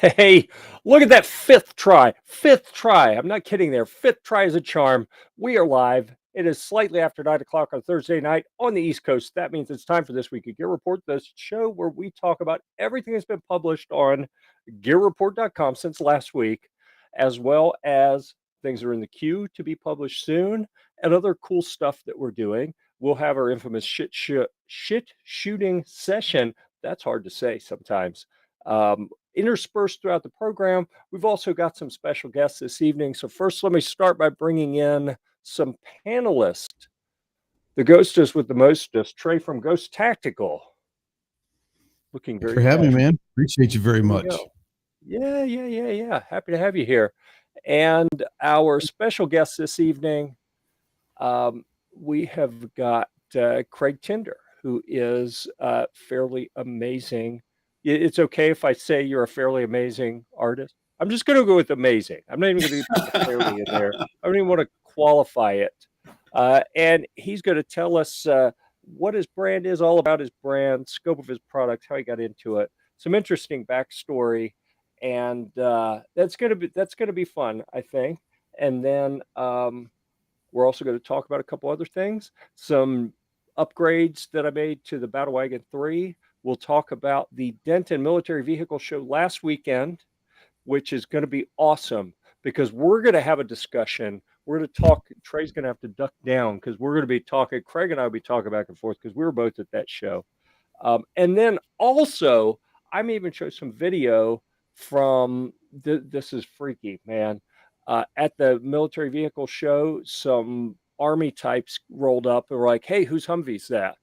Hey, look at that fifth try. Fifth try. I'm not kidding there. Fifth try is a charm. We are live. It is slightly after 9 o'clock on Thursday night on the East Coast. That means it's time for This Week at Gear-Report, the show where we talk about everything that's been published on Gear-Report.com since last week, as well as things that are in the queue to be published soon and other cool stuff that we're doing. We'll have our infamous shit shooting session. That's hard to say sometimes. Interspersed throughout the program, we've also got some special guests this evening. So first, let me start by bringing in some panelists. The ghostess with the mostest, Trey from Ghost Tactical. Looking Thanks very for having casual. me, man. Appreciate you very much. Yeah. Happy to have you here. And our special guest this evening, we have got Craig Tinder, who is fairly amazing. It's okay if I say you're a fairly amazing artist. I'm just going to go with amazing. I'm not even going to put the fairly in there. I don't even want to qualify it. And he's going to tell us what his brand is, all about his brand, scope of his product, how he got into it, some interesting backstory, and that's going to be fun, I think. And then we're also going to talk about a couple other things, some upgrades that I made to the Battlewagon 3. We'll talk about the Denton military vehicle show last weekend, which is going to be awesome because we're going to have a discussion. We're going to talk. Trey's going to have to duck down because we're going to be talking. Craig and I will be talking back and forth because we were both at that show. And then also, I may even show some video from this is freaky, man. At the military vehicle show, some Army types rolled up and were like, "Hey, whose Humvee's that?"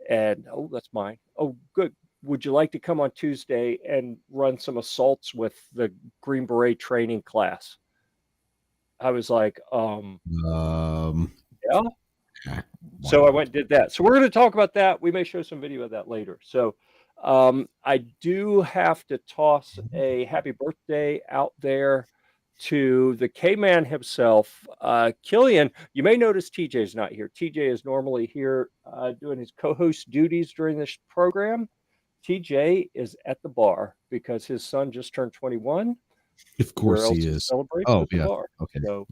And oh, that's mine. Oh, good. Would you like to come on Tuesday and run some assaults with the Green Beret training class? I was like, yeah. So I went and did that. So we're going to talk about that. We may show some video of that later. So I do have to toss a happy birthday out there to the K-Man himself, Killian. You may notice TJ is not here. TJ is normally here doing his co-host duties during this program. TJ is at the bar because his son just turned 21. Of course he is. Oh, yeah. The bar. Okay. So,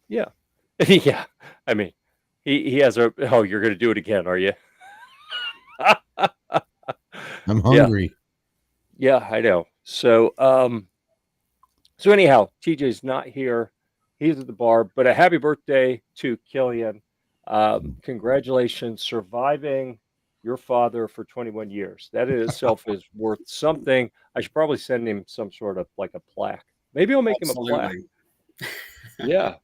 yeah. Yeah. I mean, he has a. Oh, you're going to do it again, are you? I'm hungry. Yeah, I know. So, so anyhow, TJ's not here. He's at the bar. But a happy birthday to Killian. Congratulations, surviving your father for 21 years. That in itself is worth something. I should probably send him some sort of like a plaque. Maybe I'll make him a plaque. Yeah.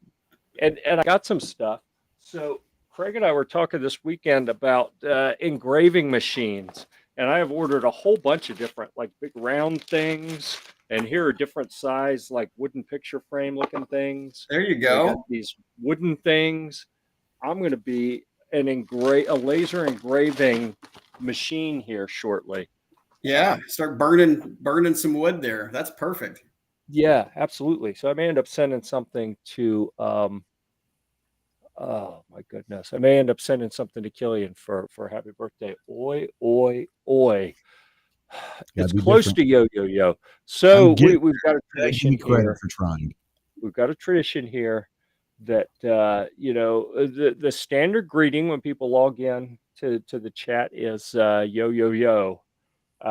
And I got some stuff. So Craig and I were talking this weekend about engraving machines. And I have ordered a whole bunch of different like big round things. And here are different size like wooden picture frame looking things. There you go. Got these wooden things. I'm going to be a laser engraving machine here shortly. Yeah, start burning some wood there. That's perfect. Yeah, absolutely. So I may end up sending something to oh my goodness. I may end up sending something to Killian for happy birthday. Oi. It's close to yo. So we've got a tradition here. For trying. We've got a tradition here that the standard greeting when people log in to the chat is yo.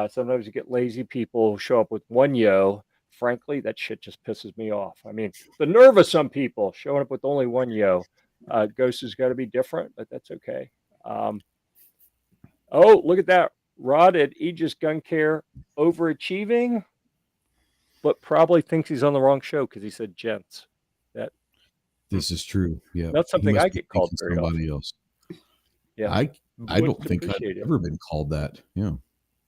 Sometimes you get lazy people who show up with one yo. Frankly, that shit just pisses me off. I mean, the nerve of some people showing up with only one yo. Ghost has got to be different, but that's okay. Oh, look at that. Rod at Aegis Gun Care overachieving, but probably thinks he's on the wrong show because he said gents. This is true. Yeah. That's something I get called very somebody often. else. Yeah. I don't think I've ever been called that. Yeah.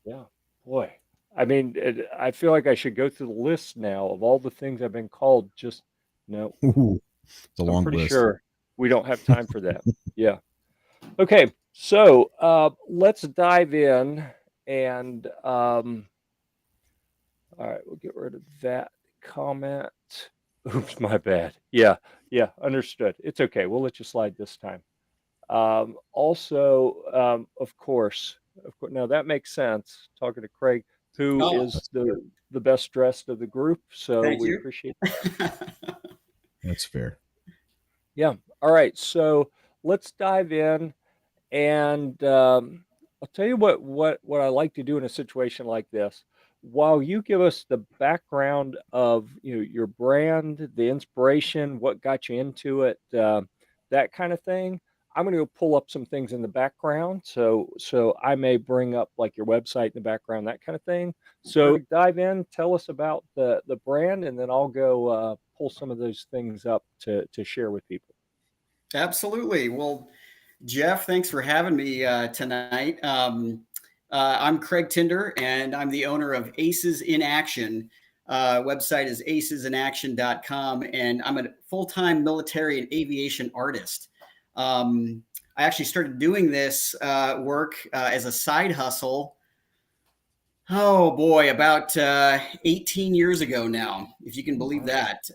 Yeah. Boy. I mean, I feel like I should go through the list now of all the things I've been called. Just no. Ooh, it's a long I'm pretty list. sure we don't have time for that. Yeah. Okay. So let's dive in and all right, we'll get rid of that comment. Oops, my bad. Yeah, understood. It's okay. We'll let you slide this time. Also, of course, now that makes sense. Talking to Craig, who is the the best dressed of the group, so Thank we you. appreciate that. That's fair. Yeah. All right. So let's dive in, and I'll tell you what I like to do in a situation like this. While you give us the background of your brand, the inspiration, what got you into it, that kind of thing, I'm going to go pull up some things in the background. So I may bring up like your website in the background, that kind of thing. So dive in, tell us about the brand, and then I'll go pull some of those things up to share with people. Absolutely. Well, Jeff, thanks for having me tonight. I'm Craig Tinder, and I'm the owner of Aces in Action. Website is acesinaction.com, and I'm a full-time military and aviation artist. I actually started doing this work as a side hustle. Oh boy, about 18 years ago now, if you can believe that.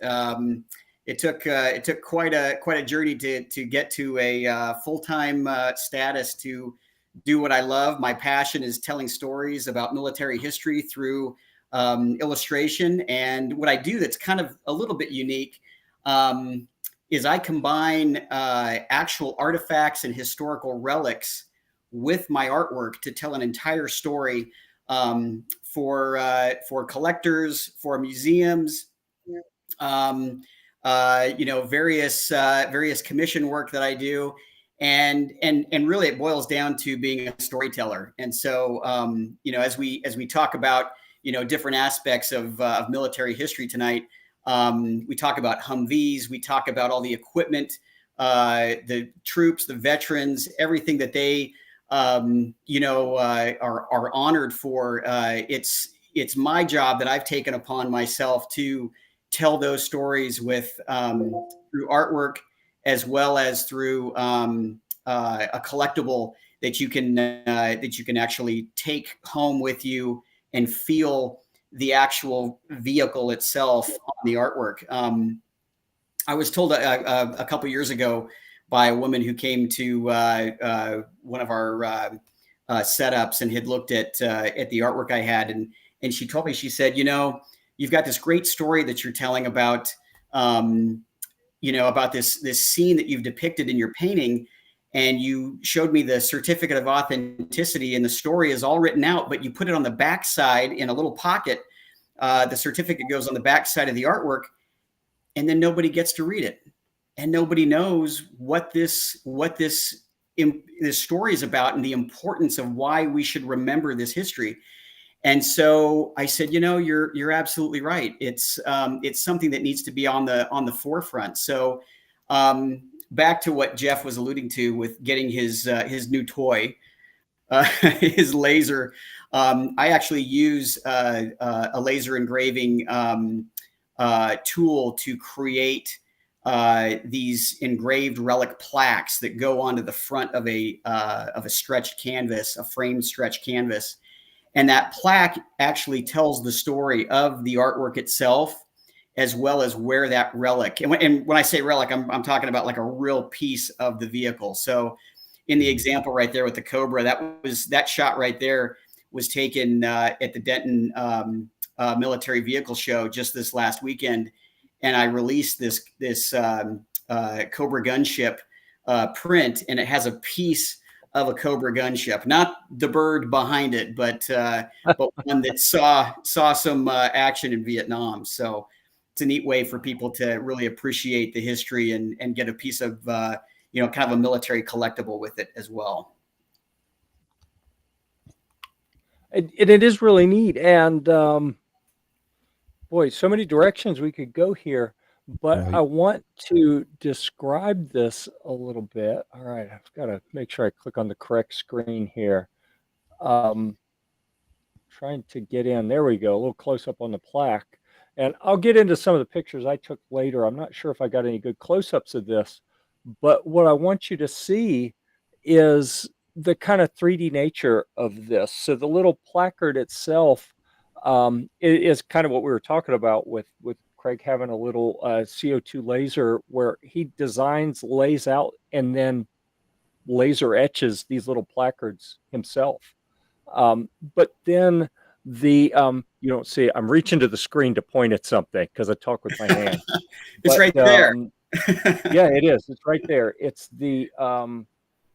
It took quite a journey to get to a full-time status to do what I love. My passion is telling stories about military history through illustration, and what I do that's kind of a little bit unique is I combine actual artifacts and historical relics with my artwork to tell an entire story for collectors, for museums. Various commission work that I do, and really it boils down to being a storyteller. And so as we talk about different aspects of military history tonight, we talk about Humvees, we talk about all the equipment, the troops, the veterans, everything that they are honored for. It's my job that I've taken upon myself to tell those stories with through artwork, as well as through a collectible that you can actually take home with you and feel the actual vehicle itself on the artwork. I was told a couple years ago by a woman who came to one of our setups and had looked at the artwork I had, and she told me, she said, you've got this great story that you're telling about, about this scene that you've depicted in your painting, and you showed me the certificate of authenticity, and the story is all written out, but you put it on the back side in a little pocket. The certificate goes on the back side of the artwork, and then nobody gets to read it, and nobody knows what this story is about and the importance of why we should remember this history. And so I said, you're absolutely right. It's something that needs to be on the forefront. So back to what Jeff was alluding to with getting his new toy, his laser. I actually use a laser engraving tool to create these engraved relic plaques that go onto the front of a stretched canvas, a framed stretched canvas. And that plaque actually tells the story of the artwork itself, as well as where that relic, and when I say relic, I'm talking about like a real piece of the vehicle. So in the example right there with the Cobra, that shot right there was taken at the Denton military vehicle show just this last weekend. And I released this Cobra gunship print, and it has a piece of a Cobra gunship, not the bird behind it, but one that saw some action in Vietnam. So it's a neat way for people to really appreciate the history and get a piece of kind of a military collectible with it as well. And it is really neat, and boy, so many directions we could go here. But Right. I want to describe this a little bit. All right, I've got to make sure I click on the correct screen here. Trying to get in. There we go. A little close up on the plaque. And I'll get into some of the pictures I took later. I'm not sure if I got any good close-ups of this, but what I want you to see is the kind of 3D nature of this. So the little placard itself is kind of what we were talking about with Craig having a little CO2 laser where he designs, lays out, and then laser etches these little placards himself. But then You don't see it. I'm reaching to the screen to point at something because I talk with my hand. It's right there. Yeah, it is. It's right there. It's the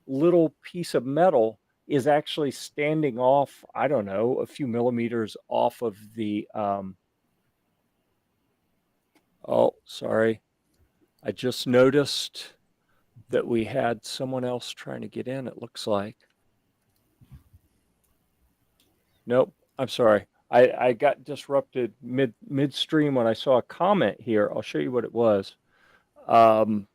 little piece of metal is actually standing off, I don't know, a few millimeters off of the oh, sorry. I just noticed that we had someone else trying to get in, it looks like. Nope, I'm sorry. I got disrupted midstream when I saw a comment here. I'll show you what it was. From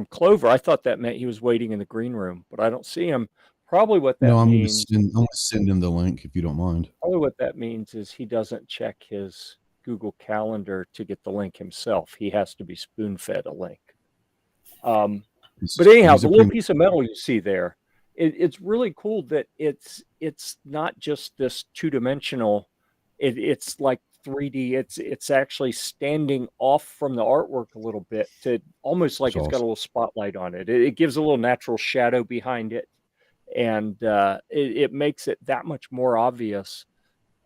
Clover, I thought that meant he was waiting in the green room, but I don't see him. Probably what that means. I'm gonna send him the link if you don't mind. Probably what that means is he doesn't check his Google Calendar to get the link himself. He has to be spoon-fed a link. But anyhow, the little piece of metal you see there, it's really cool that it's not just this two-dimensional. It's like 3D. It's actually standing off from the artwork a little bit to almost like it's got a little spotlight on it. It gives a little natural shadow behind it, and it makes it that much more obvious.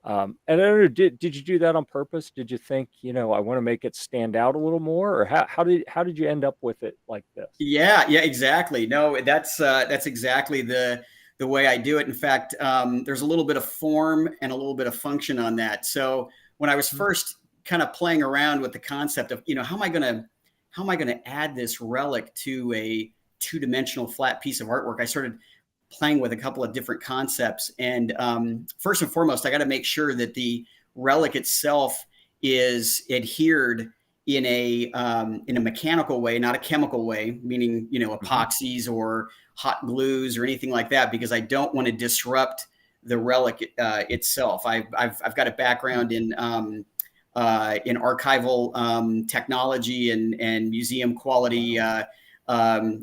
And I don't know, did you do that on purpose? Did you think, I want to make it stand out a little more, or how did you end up with it like this? Yeah, exactly. No, that's exactly the way I do it. In fact, there's a little bit of form and a little bit of function on that. So when I was first kind of playing around with the concept of, how am I going to add this relic to a two-dimensional flat piece of artwork, I started playing with a couple of different concepts. And first and foremost, I got to make sure that the relic itself is adhered in a mechanical way, not a chemical way, meaning, epoxies or hot glues or anything like that, because I don't want to disrupt the relic itself. I've got a background in archival technology and museum quality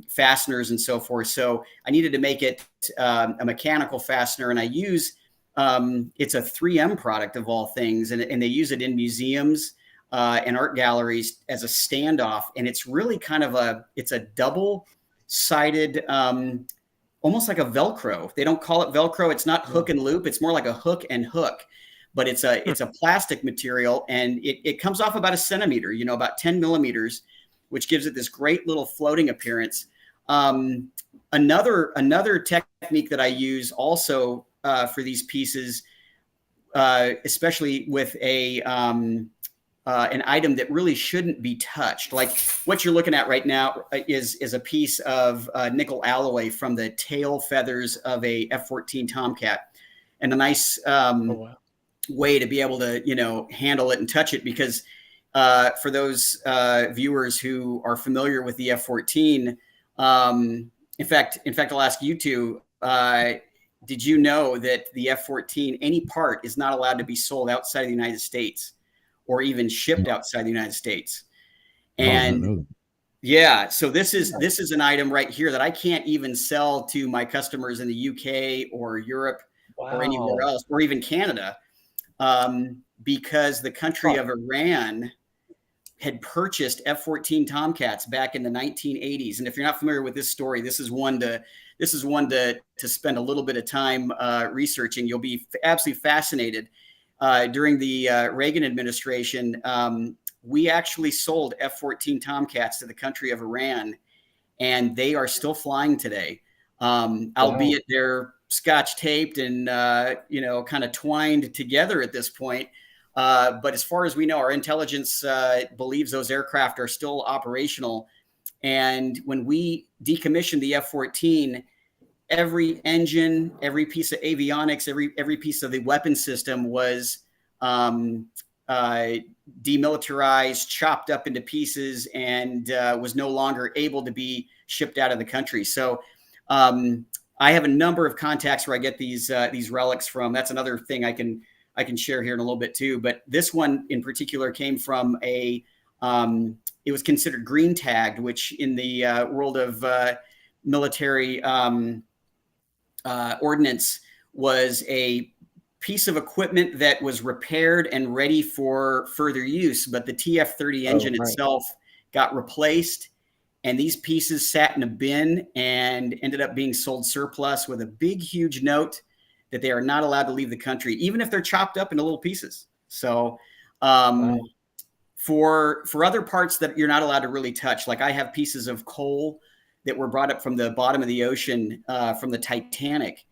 fasteners and so forth. So I needed to make it a mechanical fastener, and I use it's a 3M product of all things, and they use it in museums and art galleries as a standoff. And it's really kind of it's a double-sided, almost like a Velcro. They don't call it Velcro. It's not hook and loop. It's more like a hook and hook, but it's a plastic material, and it comes off about a centimeter, about 10 millimeters, which gives it this great little floating appearance. Another technique that I use also for these pieces, especially with an item that really shouldn't be touched. Like what you're looking at right now is a piece of nickel alloy from the tail feathers of a F-14 Tomcat, and a nice way to be able to handle it and touch it, because for those viewers who are familiar with the F-14, in fact, I'll ask you two, did you know that the F-14, any part is not allowed to be sold outside of the United States or even shipped outside the United States? And yeah, so this is an item right here that I can't even sell to my customers in the UK or Europe or anywhere else, or even Canada, because the country of Iran had purchased F-14 Tomcats back in the 1980s. And if you're not familiar with this story, this is one to spend a little bit of time researching. You'll be absolutely fascinated. During the Reagan administration, we actually sold F-14 Tomcats to the country of Iran, and they are still flying today, albeit they're scotch taped and kind of twined together at this point. But as far as we know, our intelligence believes those aircraft are still operational. And when we decommissioned the F-14, every engine, every piece of avionics, every piece of the weapon system was demilitarized, chopped up into pieces, and was no longer able to be shipped out of the country. So I have a number of contacts where I get these relics from. That's another thing I can share here in a little bit too. But this one in particular came from it was considered green tagged, which in the world of military ordnance was a piece of equipment that was repaired and ready for further use. But the TF-30 engine itself got replaced, and these pieces sat in a bin and ended up being sold surplus with a big, huge note that they are not allowed to leave the country, even if they're chopped up into little pieces. So Wow. for other parts that you're not allowed to really touch, like I have pieces of coal that were brought up from the bottom of the ocean from the Titanic,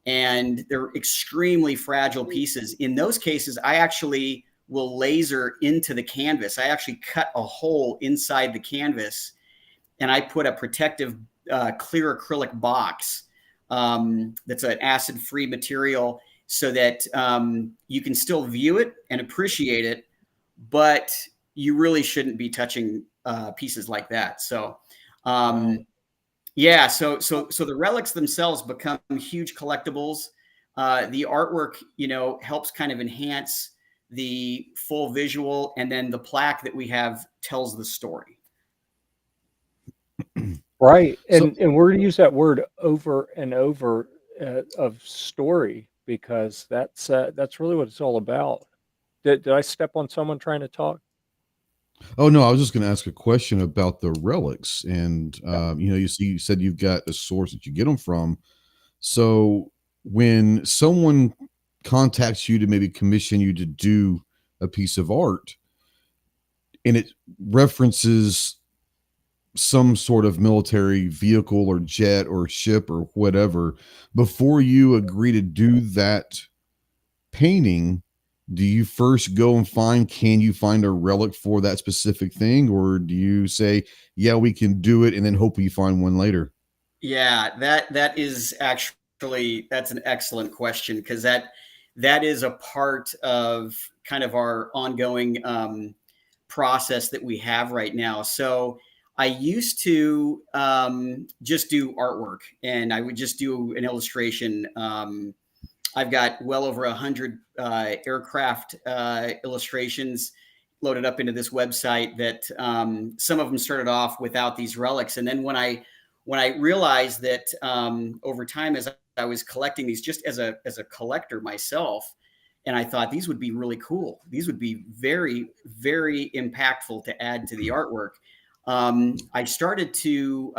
and they're extremely fragile pieces. In those cases, I actually will laser into the canvas. I actually cut a hole inside the canvas, and I put a protective clear acrylic box that's an acid-free material, so that you can still view it and appreciate it, but you really shouldn't be touching pieces like that. So yeah, so the relics themselves become huge collectibles. The artwork, helps kind of enhance the full visual, and then the plaque that we have tells the story. Right. So- And we're going to use that word over and over of story, because that's really what it's all about. Did I step on someone trying to talk? Oh no, I was just going to ask a question about the relics, and you said you've got a source that you get them from. So when someone contacts you to maybe commission you to do a piece of art, and it references some sort of military vehicle or jet or ship or whatever, before you agree to do that painting, do you first go and can you find a relic for that specific thing, or do you say, yeah, we can do it, and then hope you find one later? Yeah, that is actually, that's an excellent question, because that is a part of kind of our ongoing process that we have right now. So I used to just do artwork, and I would just do an illustration. I've got well over 100 aircraft illustrations loaded up into this website that some of them started off without these relics. And then when I realized that over time, as I was collecting these just as a collector myself, and I thought these would be really cool. These would be very, very impactful to add to the artwork. I started to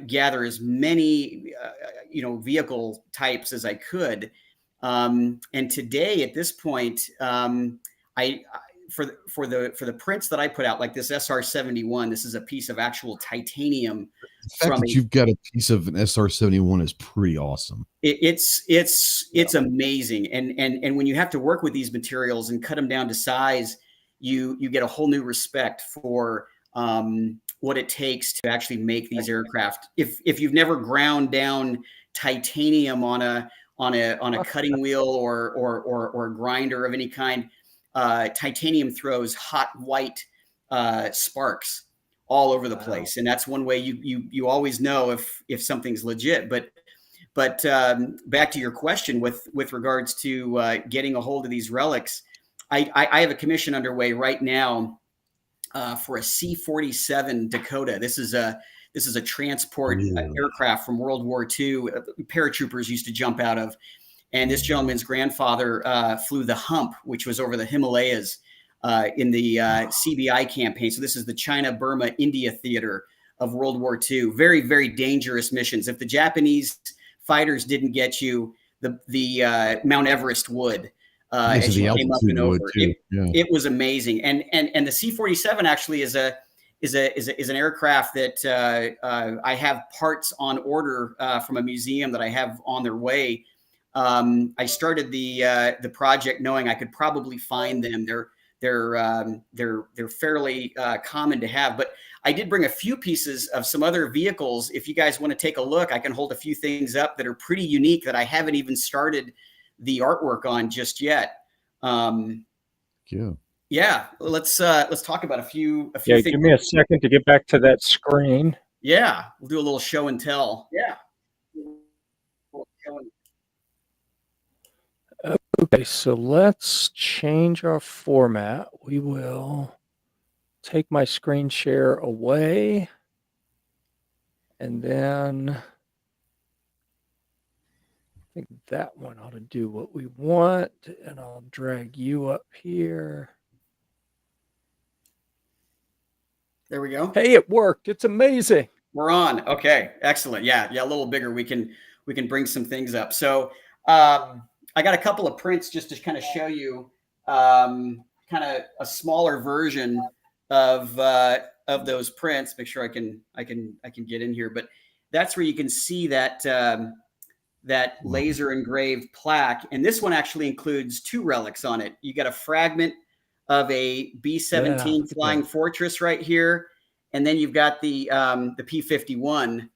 gather as many vehicle types as I could, and today at this point, I for the prints that I put out, like this SR-71, this is a piece of actual titanium. The fact that you've got a piece of an SR-71 is pretty awesome. It's amazing, and when you have to work with these materials and cut them down to size, you get a whole new respect for what it takes to actually make these aircraft. If you've never ground down titanium on a cutting wheel or a grinder of any kind, titanium throws hot white sparks all over the place, and that's one way you always know if something's legit. But back to your question with regards to getting a hold of these relics, I have a commission underway right now for a C-47 Dakota. This is a transport aircraft from World War II. Paratroopers used to jump out of. And this gentleman's grandfather flew the Hump, which was over the Himalayas in the CBI campaign. So this is the China, Burma, India theater of World War II. Very, very dangerous missions. If the Japanese fighters didn't get you, the Mount Everest would. As you came up and over. It was amazing. And the C-47 actually is an aircraft that I have parts on order from a museum that I have on their way. I started the project knowing I could probably find them. They're fairly common to have, but I did bring a few pieces of some other vehicles. If you guys want to take a look, I can hold a few things up that are pretty unique that I haven't even started the artwork on just yet. Yeah. Let's talk about a few Yeah, things. give me a second to get back to that screen. Yeah, we'll do a little show and tell. Yeah. Okay, so let's change our format. We will take my screen share away, and then I think that one ought to do what we want, and I'll drag you up here. There we go. Hey, it worked. It's amazing. We're on. Okay, excellent. Yeah, a little bigger. We can bring some things up. So I got a couple of prints just to kind of show you kind of a smaller version of those prints. Make sure I can get in here, but that's where you can see that that laser engraved plaque. And this one actually includes 2 relics on it. You got a fragment of a B-17 Flying Fortress right here, and then you've got the P-51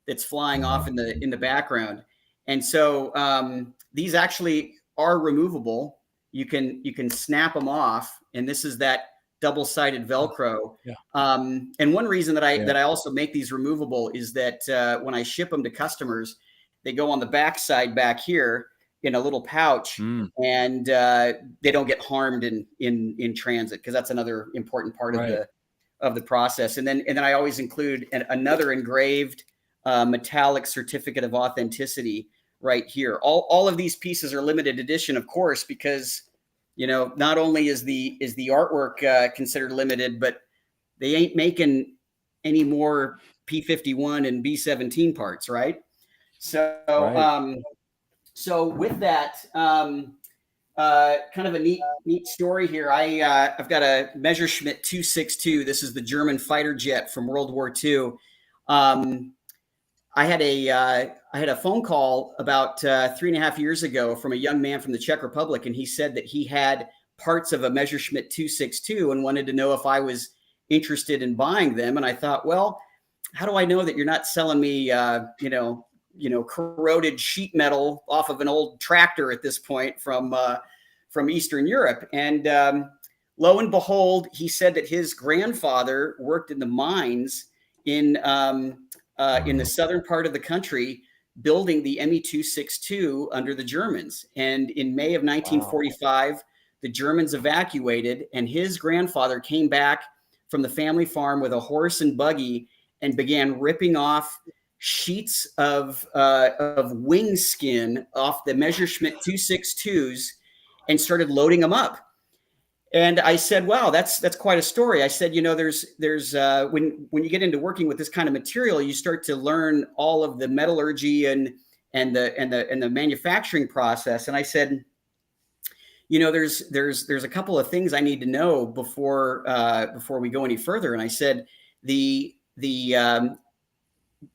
that's flying off in the background. And so these actually are removable. You can snap them off, and this is that double-sided Velcro. Yeah. And one reason that I also make these removable is that when I ship them to customers, they go on the back side back here in a little pouch, and they don't get harmed in transit, because that's another important part of the process. And then I always include another engraved metallic certificate of authenticity right here. All of these pieces are limited edition, of course, because not only is the artwork considered limited, but they ain't making any more P-51 and B-17 parts, right? So so with that, kind of a neat story here. I've got a Messerschmitt 262. This is the German fighter jet from World War II. I had a phone call about 3.5 years ago from a young man from the Czech Republic, and he said that he had parts of a Messerschmitt 262 and wanted to know if I was interested in buying them. And I thought, well, how do I know that you're not selling me, corroded sheet metal off of an old tractor at this point from Eastern Europe? And lo and behold, he said that his grandfather worked in the mines in the southern part of the country, building the Me-262 under the Germans. And in May of 1945, the Germans evacuated, and his grandfather came back from the family farm with a horse and buggy and began ripping off sheets of wing skin off the Messerschmitt 262s and started loading them up. And I said, wow, that's quite a story. I said, there's when you get into working with this kind of material, you start to learn all of the metallurgy and the manufacturing process. And I said, there's a couple of things I need to know before we go any further. And I said, the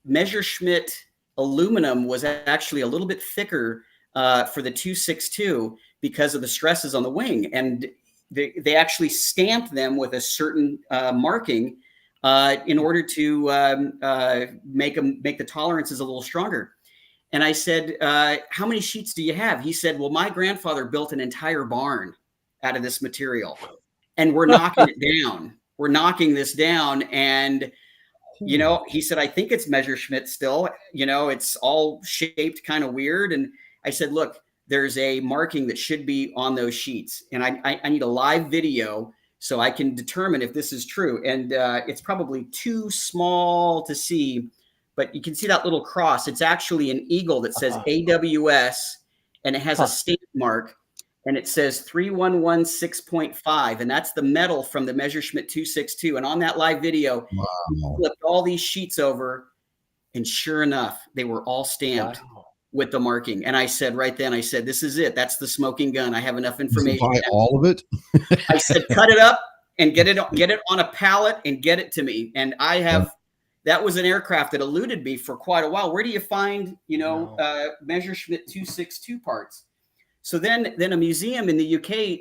Messerschmitt aluminum was actually a little bit thicker for the 262 because of the stresses on the wing, and they actually stamped them with a certain marking in order to make the tolerances a little stronger. And I said, how many sheets do you have? He said, well, my grandfather built an entire barn out of this material, and we're knocking it down. We're knocking this down. And, he said, I think it's Messerschmitt still, it's all shaped kind of weird. And I said, look, there's a marking that should be on those sheets, and I need a live video so I can determine if this is true. And it's probably too small to see, but you can see that little cross. It's actually an eagle that says AWS, and it has a stamp mark, and it says 3116.5, and that's the metal from the Messerschmitt 262. And on that live video, he flipped all these sheets over, and sure enough, they were all stamped with the marking. And I said right then, this is it. That's the smoking gun. I have enough information. Buy all of it? I said, cut it up and get it on a pallet and get it to me. And I have, that was an aircraft that eluded me for quite a while. Where do you find, Messerschmitt 262 parts? So then a museum in the UK,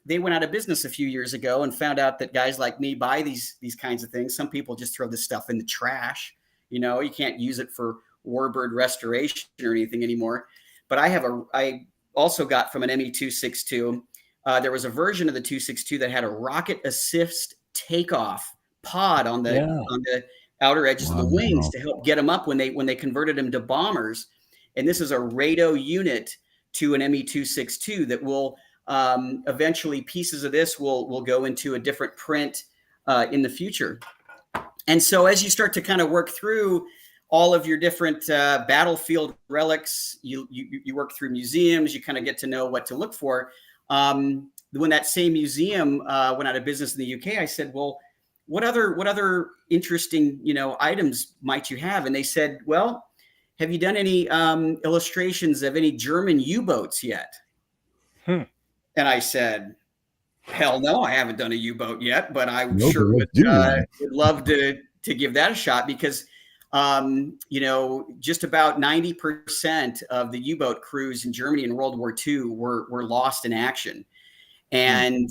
they went out of business a few years ago and found out that guys like me buy these kinds of things. Some people just throw this stuff in the trash. You can't use it for warbird restoration or anything anymore. But I also got from an Me-262. There was a version of the 262 that had a rocket assist takeoff pod on the outer edges of the wings to help get them up when they converted them to bombers. And this is a RATO unit to an Me-262 that will eventually, pieces of this will go into a different print in the future. And so as you start to kind of work through all of your different battlefield relics, you work through museums, you kind of get to know what to look for. When that same museum went out of business in the UK, I said, well, what other interesting items might you have? And they said, well, have you done any illustrations of any German U-boats yet? Hmm. And I said, hell no, I haven't done a U-boat yet, but I No, sure but let's do one. would love to give that a shot, because you know, just about 90% of the U-boat crews in Germany in World War II were lost in action. And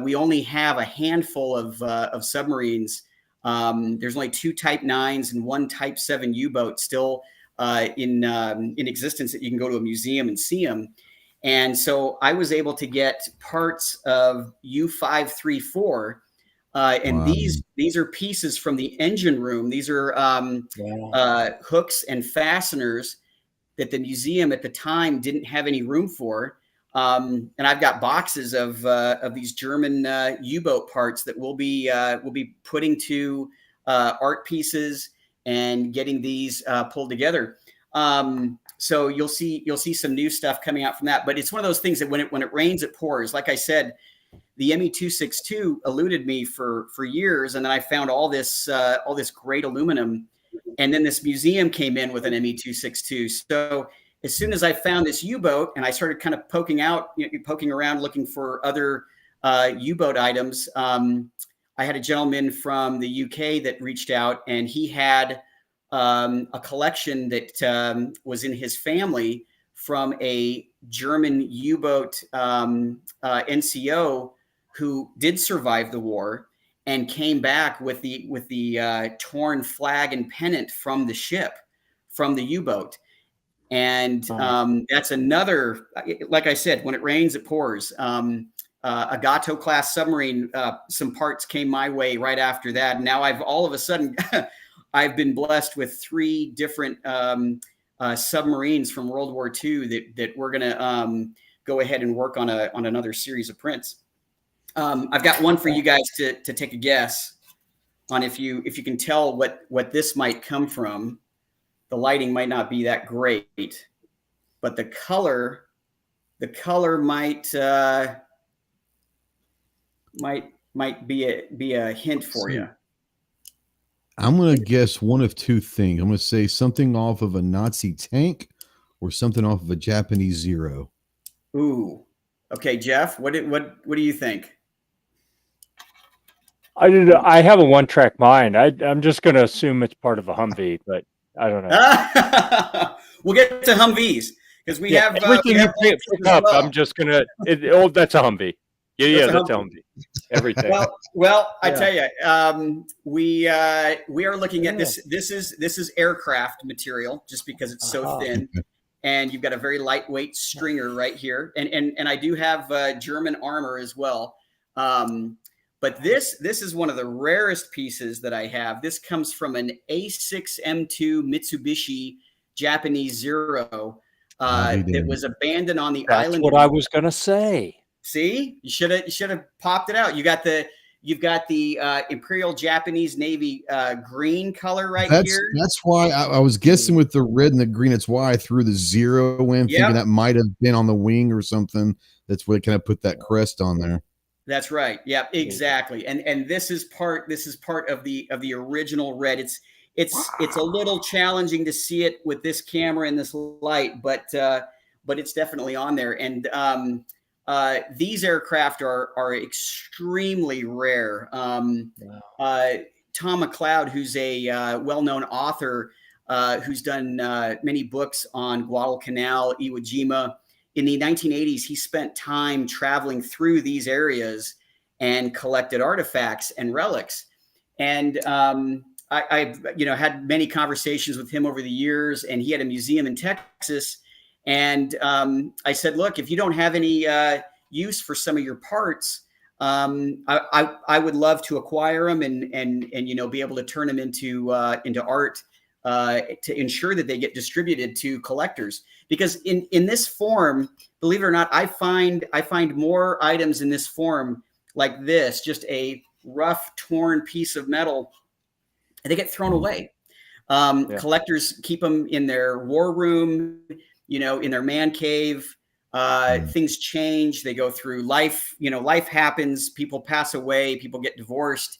we only have a handful of submarines. There's only 2 Type 9s and 1 Type 7 U-boat still in existence that you can go to a museum and see them. And so I was able to get parts of U-534, and Wow. these are pieces from the engine room. These are hooks and fasteners that the museum at the time didn't have any room for. And I've got boxes of these German U-boat parts that we'll be putting to art pieces and getting these pulled together. So you'll see some new stuff coming out from that. But it's one of those things that when it rains, it pours. Like I said, the ME-262 eluded me for years, and then I found all this great aluminum, and then this museum came in with an ME-262. So as soon as I found this U-boat and I started kind of poking around looking for other U-boat items, I had a gentleman from the UK that reached out, and he had a collection that was in his family from a German U-boat NCO who did survive the war and came back with the torn flag and pennant from the ship, from the U-boat. And that's another, like I said, when it rains, it pours. A Gato class submarine, some parts came my way right after that. And now I've all of a sudden, I've been blessed with 3 different submarines from World War II that we're going to go ahead and work on another series of prints. I've got one for you guys to take a guess on if you can tell what this might come from. The lighting might not be that great, but the color might be a hint for you. I'm going to guess one of 2 things. I'm going to say something off of a Nazi tank or something off of a Japanese Zero. Ooh. Okay, Jeff, what do you think? I have a 1-track mind. I'm just going to assume it's part of a Humvee, but I don't know. We'll get to Humvees because we have everything you pick up. Well. I'm just going to. That's a Humvee. Yeah, that's a Humvee. Everything. Well, I tell you, we are looking at this. This is aircraft material, just because it's so thin, and you've got a very lightweight stringer right here, and I do have German armor as well. But this is one of the rarest pieces that I have. This comes from an A6M2 Mitsubishi Japanese Zero that was abandoned on the island. That's what I was going to say. See, you should have popped it out. You've got the Imperial Japanese Navy green color here. That's why I was guessing with the red and the green. That's why I threw the 0 in, thinking that might have been on the wing or something. That's what kind of put that crest on there. That's right. Yeah, exactly. And this is part of the original red. It's a little challenging to see it with this camera and this light, but it's definitely on there. And these aircraft are extremely rare. Tom McLeod, who's a well-known author, who's done many books on Guadalcanal, Iwo Jima. In the 1980s, he spent time traveling through these areas and collected artifacts and relics. And I've had many conversations with him over the years, and he had a museum in Texas. And I said, look, if you don't have any use for some of your parts, I would love to acquire them and be able to turn them into art to ensure that they get distributed to collectors. Because in this form, believe it or not, I find more items in this form like this, just a rough, torn piece of metal, and they get thrown away. Collectors keep them in their war room, in their man cave. Things change. They go through life. Life happens. People pass away. People get divorced,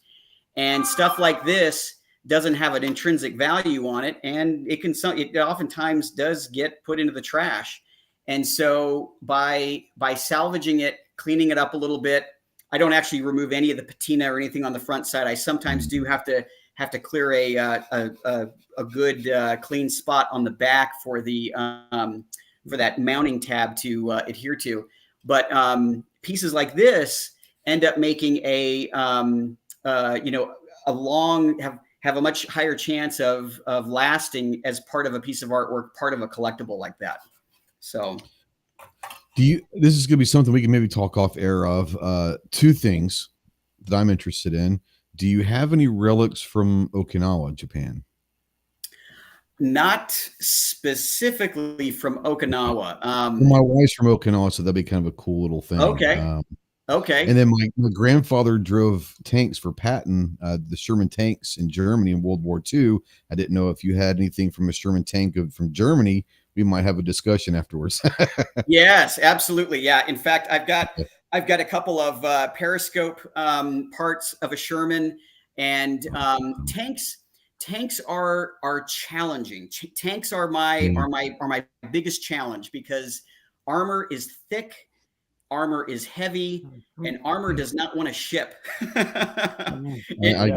and stuff like this doesn't have an intrinsic value on it, and it oftentimes does get put into the trash. And so by salvaging it, cleaning it up a little bit, I don't actually remove any of the patina or anything on the front side. I sometimes do have to clear a good clean spot on the back for that mounting tab to adhere to. But pieces like this end up making have a much higher chance of lasting as part of a piece of artwork, part of a collectible like that. So this is going to be something we can maybe talk off air of. Two things that I'm interested in. Do you have any relics from Okinawa, Japan? Not specifically from Okinawa. My wife's from Okinawa, so that'd be kind of a cool little thing. Okay. Okay. And then my grandfather drove tanks for Patton, the Sherman tanks in Germany in World War II. I didn't know if you had anything from a Sherman tank from Germany. We might have a discussion afterwards. Yes, absolutely. Yeah. In fact, I've got a couple of periscope parts of a Sherman, and tanks are challenging. Tanks are my biggest challenge, because armor is thick, armor is heavy, and armor does not want to ship. I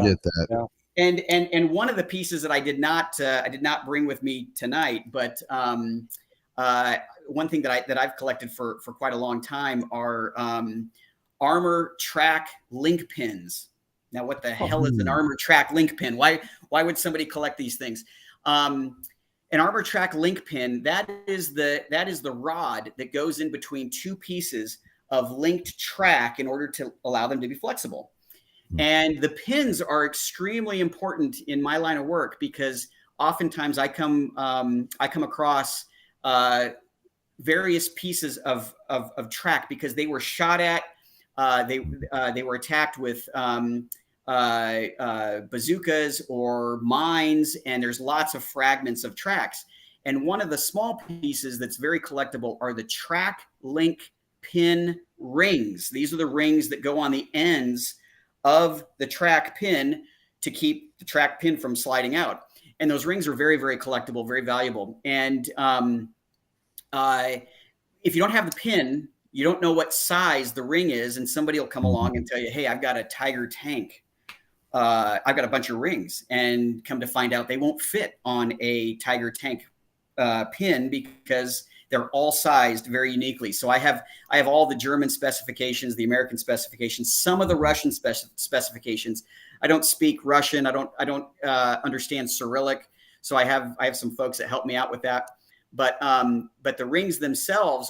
get that. Yeah. And one of the pieces that I did not bring with me tonight, but one thing that I've collected for quite a long time are armor track link pins. Now, what the hell is an armor track link pin? Why would somebody collect these things? An armor track link pin, that is the rod that goes in between two pieces of linked track in order to allow them to be flexible. And the pins are extremely important in my line of work, because oftentimes I come across various pieces of track because they were shot at, they were attacked with bazookas or mines, and there's lots of fragments of tracks. And one of the small pieces that's very collectible are the track link pin rings. These are the rings that go on the ends of the track pin to keep the track pin from sliding out. And those rings are very, very collectible, very valuable. And if you don't have the pin, you don't know what size the ring is, and somebody will come along and tell you, hey, I've got a Tiger tank. I've got a bunch of rings, and come to find out they won't fit on a Tiger tank pin, because they're all sized very uniquely. So I have all the German specifications, the American specifications, some of the Russian specifications. I don't speak Russian. I don't understand Cyrillic. So I have some folks that help me out with that. But the rings themselves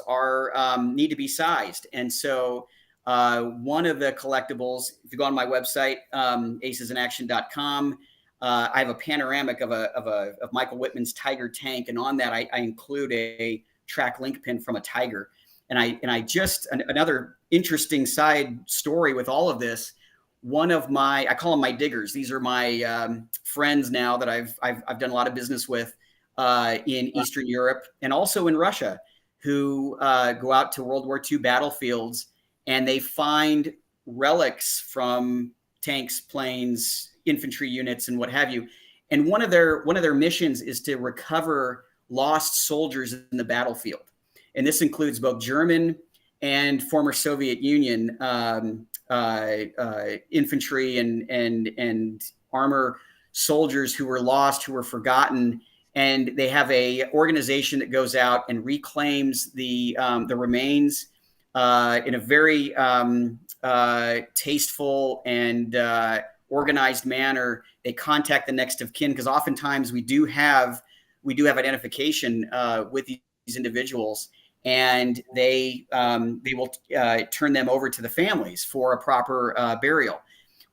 need to be sized. And so one of the collectibles, if you go on my website, acesinaction.com, I have a panoramic of Michael Whitman's Tiger tank, and on that I include a track link pin from a Tiger. And I just, another interesting side story with all of this, one of I call them my diggers. These are my friends now that I've done a lot of business with in Eastern Europe and also in Russia, who go out to World War II battlefields, and they find relics from tanks, planes, infantry units, and what have you. And one of their missions is to recover lost soldiers in the battlefield. And this includes both German and former Soviet Union infantry and armor soldiers who were lost, who were forgotten. And they have a organization that goes out and reclaims the remains in a very tasteful and organized manner. They contact the next of kin, because oftentimes we do have identification with these individuals, and they will turn them over to the families for a proper burial.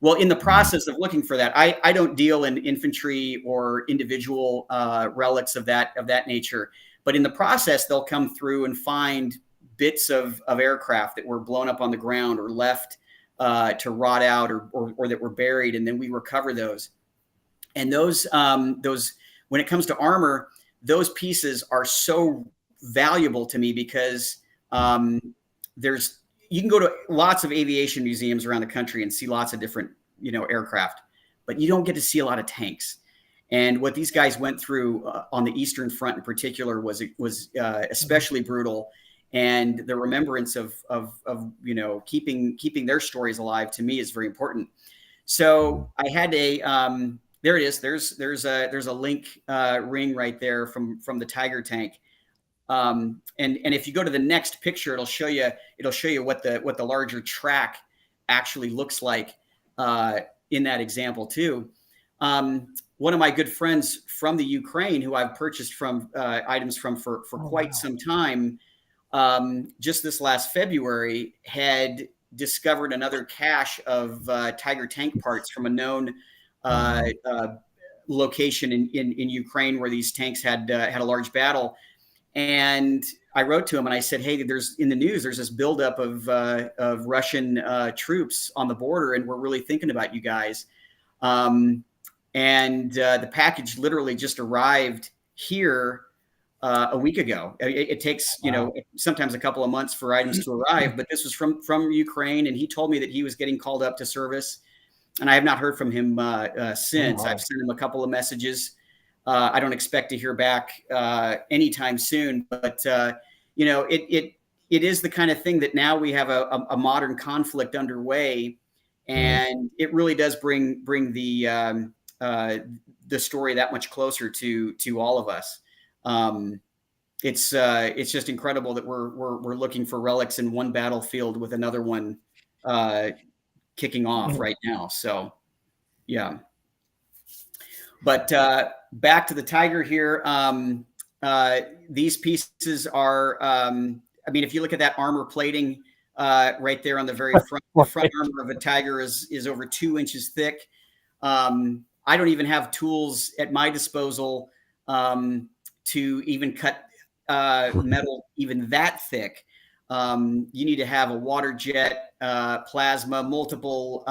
Well, in the process of looking for that, I don't deal in infantry or individual relics of that nature, but in the process, they'll come through and find bits of aircraft that were blown up on the ground or left to rot out or that were buried, and then we recover those. And those when it comes to armor, those pieces are so valuable to me, because you can go to lots of aviation museums around the country and see lots of different, aircraft. but you don't get to see a lot of tanks. And what these guys went through on the Eastern Front in particular was especially brutal. And the remembrance of keeping their stories alive, to me, is very important. So I had there it is. There's a link ring right there from the Tiger tank. And if you go to the next picture, it'll show you what the larger track actually looks like in that example too. One of my good friends from the Ukraine, who I've purchased from items from for quite some time, just this last February, had discovered another cache of Tiger tank parts from a known location in Ukraine where these tanks had a large battle. And I wrote to him and I said, hey, in the news, there's this buildup of Russian troops on the border, and we're really thinking about you guys. And the package literally just arrived here a week ago. It takes, sometimes a couple of months for items to arrive, but this was from Ukraine, and he told me that he was getting called up to service, and I have not heard from him since. I've sent him a couple of messages. I don't expect to hear back anytime soon, but it is the kind of thing that now we have a modern conflict underway, and it really does bring the story that much closer to all of us. It's just incredible that we're looking for relics in one battlefield with another one kicking off right now. So, yeah. But back to the Tiger here. These pieces are, if you look at that armor plating right there on the very front, the front armor of a Tiger is over 2 inches thick. I don't even have tools at my disposal to even cut metal even that thick. You need to have a water jet, plasma, multiple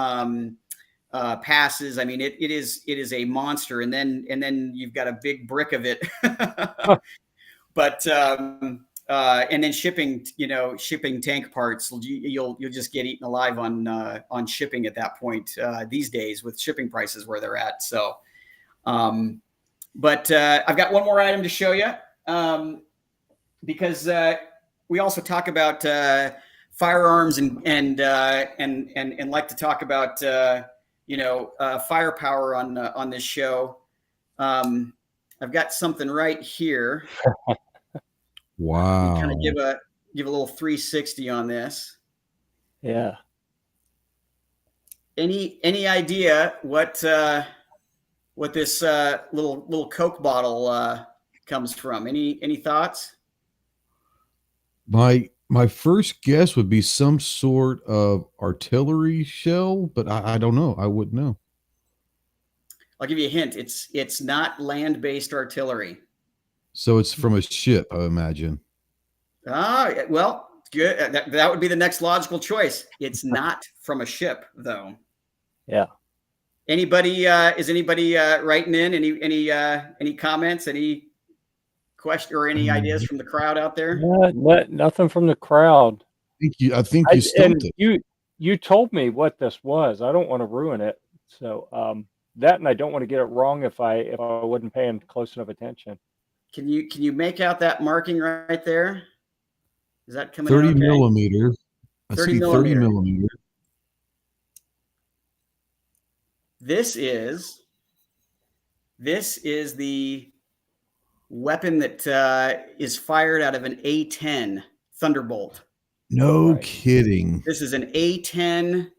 passes. I mean, it is a monster, and then you've got a big brick of it. But and then shipping tank parts, you'll just get eaten alive on shipping at that point these days with shipping prices where they're at. So, but I've got one more item to show you because we also talk about firearms and like to talk about firepower on this show. I've got something right here. Wow. Kind of give a little 360 on this. Yeah. Any idea what this little Coke bottle comes from? Any thoughts? My first guess would be some sort of artillery shell, but I don't know. I wouldn't know. I'll give you a hint. It's not land-based artillery. So it's from a ship, I imagine. Well, good. That would be the next logical choice. It's not from a ship, though. Yeah. Anybody? Is anybody writing in? Any comments? Any question or any ideas from the crowd out there? Nothing from the crowd. I think you stumped it. You told me what this was. I don't want to ruin it. So that, and I don't want to get it wrong if I wasn't paying close enough attention. Can you make out that marking right there? Is that coming 30 in okay? millimeter. I 30 see millimeter. 30 millimeter. This is the weapon that is fired out of an A-10 Thunderbolt. No kidding. This is an A-10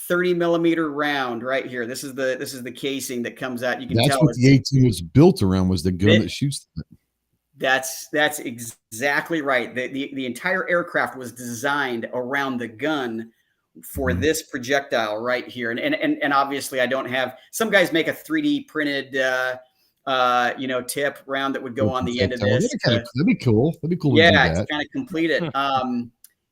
30 millimeter round right here. This is the casing that comes out. You can tell what the A-10 was built around, was the gun that shoots them. That's exactly right. The entire aircraft was designed around the gun for this projectile right here. And obviously I don't have, some guys make a 3D printed tip round that would go on the end of this. That'd be cool. That'd be cool. Yeah, to kind of complete it.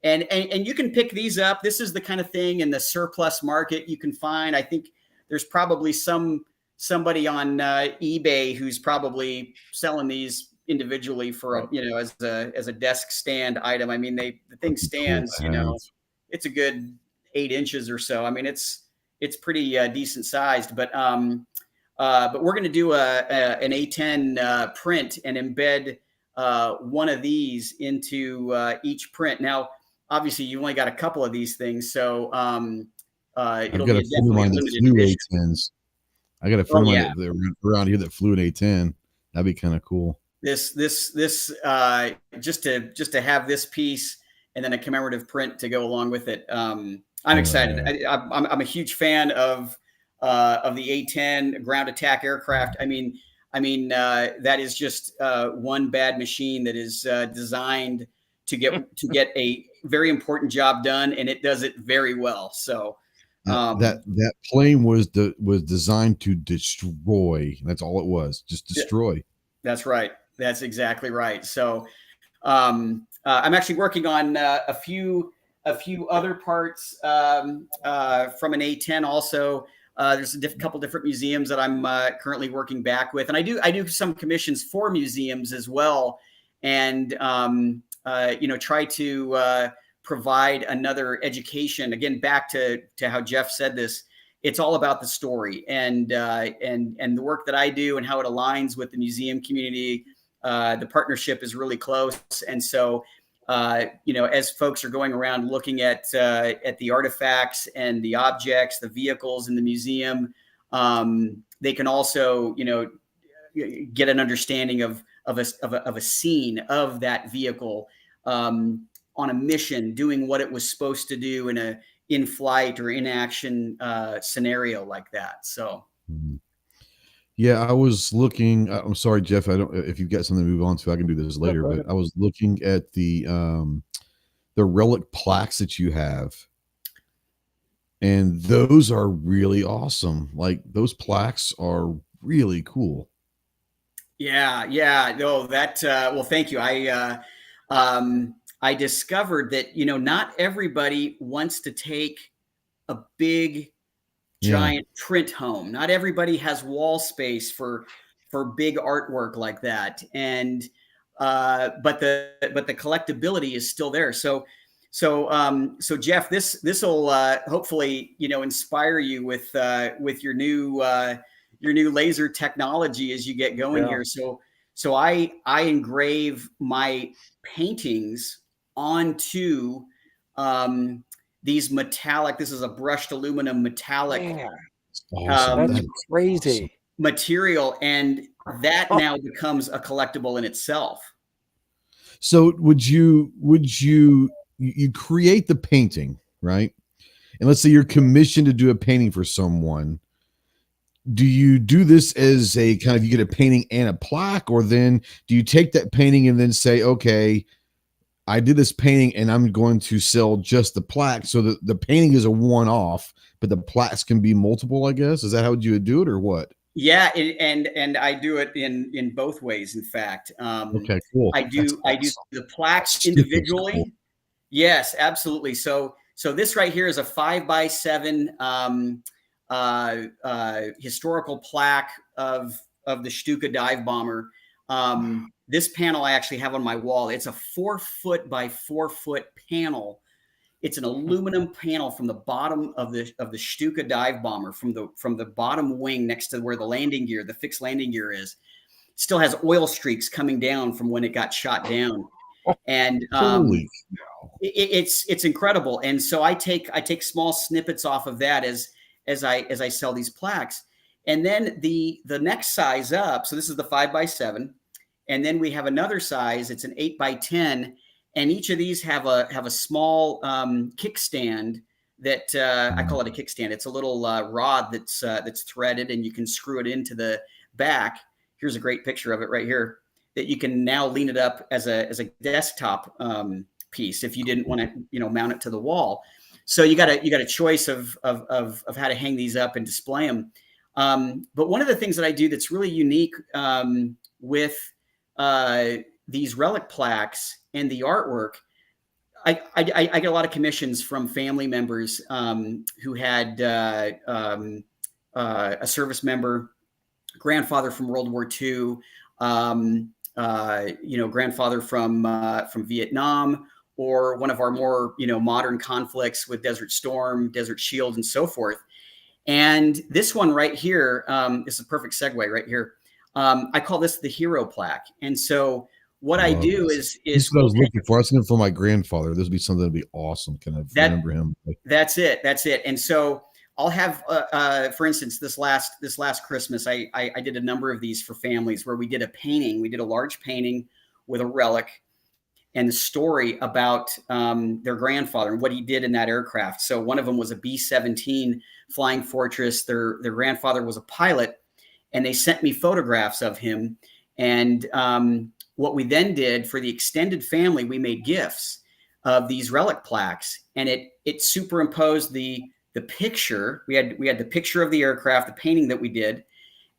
And you can pick these up. This is the kind of thing in the surplus market you can find. I think there's probably somebody on eBay who's probably selling these individually for as a desk stand item. I mean, the thing stands, it's a good 8 inches or so. I mean, it's it's pretty decent sized. But we're going to do an A10 print and embed one of these into each print. Now, obviously, you only got a couple of these things, so it'll be definitely a limited edition. A10s. I got a friend of mine that around here that flew an A10. That'd be kind of cool. This just to have this piece and then a commemorative print to go along with it. I'm excited. I'm a huge fan of the A10 ground attack aircraft. I mean, that is just one bad machine that is designed to get a very important job done, and it does it very well. So that plane was designed to destroy. That's all it was, just destroy. That's right. That's exactly right. So I'm actually working on a few other parts from an A10 also. There's a couple different museums that I'm currently working back with, and I do some commissions for museums as well, and try to provide another education. Again, back to how Jeff said this. It's all about the story and the work that I do and how it aligns with the museum community. The partnership is really close, and so as folks are going around looking at the artifacts and the objects, the vehicles in the museum, they can also get an understanding of a scene of that vehicle on a mission, doing what it was supposed to do in a in-flight or in-action scenario like that. So. Yeah, I was looking. I'm sorry, Jeff. I don't. If you've got something to move on to, I can do this later. But I was looking at the relic plaques that you have, and those are really awesome. Like those plaques are really cool. Yeah. No, that. Well, thank you. I discovered that not everybody wants to take a big giant print home. Not everybody has wall space for big artwork like that. And but the collectability is still there. So Jeff, this will hopefully inspire you with your new laser technology as you get going here. So I engrave my paintings onto these metallic. This is a brushed aluminum metallic. Awesome. That's crazy material, and that now becomes a collectible in itself. So would you create the painting, right? And let's say you're commissioned to do a painting for someone. Do you do this as a kind of, you get a painting and a plaque, or then do you take that painting and then say, okay, I did this painting and I'm going to sell just the plaque, so that the painting is a one-off, but the plaques can be multiple, I guess? Is that how you would do it, or what? Yeah, and I do it in both ways. In fact, okay, cool. I do the plaques individually. Cool. Yes, absolutely. So this right here is a 5x7 historical plaque of the Stuka dive bomber. This panel I actually have on my wall. It's a 4 foot by 4 foot panel. It's an aluminum panel from the bottom of the Stuka dive bomber, from the bottom wing next to where the landing gear, the fixed landing gear is. It still has oil streaks coming down from when it got shot down, and it's incredible. And so I take small snippets off of that as I sell these plaques, and then the next size up. So this is the 5x7. And then we have another size. It's an 8x10, and each of these have a small kickstand that I call it a kickstand. It's a little rod that's threaded, and you can screw it into the back. Here's a great picture of it right here, that you can now lean it up as a desktop piece if you didn't want to mount it to the wall. So you got a choice of how to hang these up and display them. But one of the things that I do that's really unique with these relic plaques and the artwork, I get a lot of commissions from family members who had a service member, grandfather from World War II, grandfather from Vietnam, or one of our more modern conflicts with Desert Storm, Desert Shield, and so forth. And this one right here, this is a perfect segue right here. I call this the hero plaque. And so what I do this is what I we'll was looking for. I was looking for my grandfather. This would be something that'd be awesome. Kind of remember him. That's it. That's it. And so I'll have, for instance, this last Christmas, I did a number of these for families where we did a painting. We did a large painting with a relic and the story about their grandfather and what he did in that aircraft. So one of them was a B-17 Flying Fortress. Their grandfather was a pilot, and they sent me photographs of him. And what we then did for the extended family, we made gifts of these relic plaques, and it superimposed the picture. We had the picture of the aircraft, the painting that we did,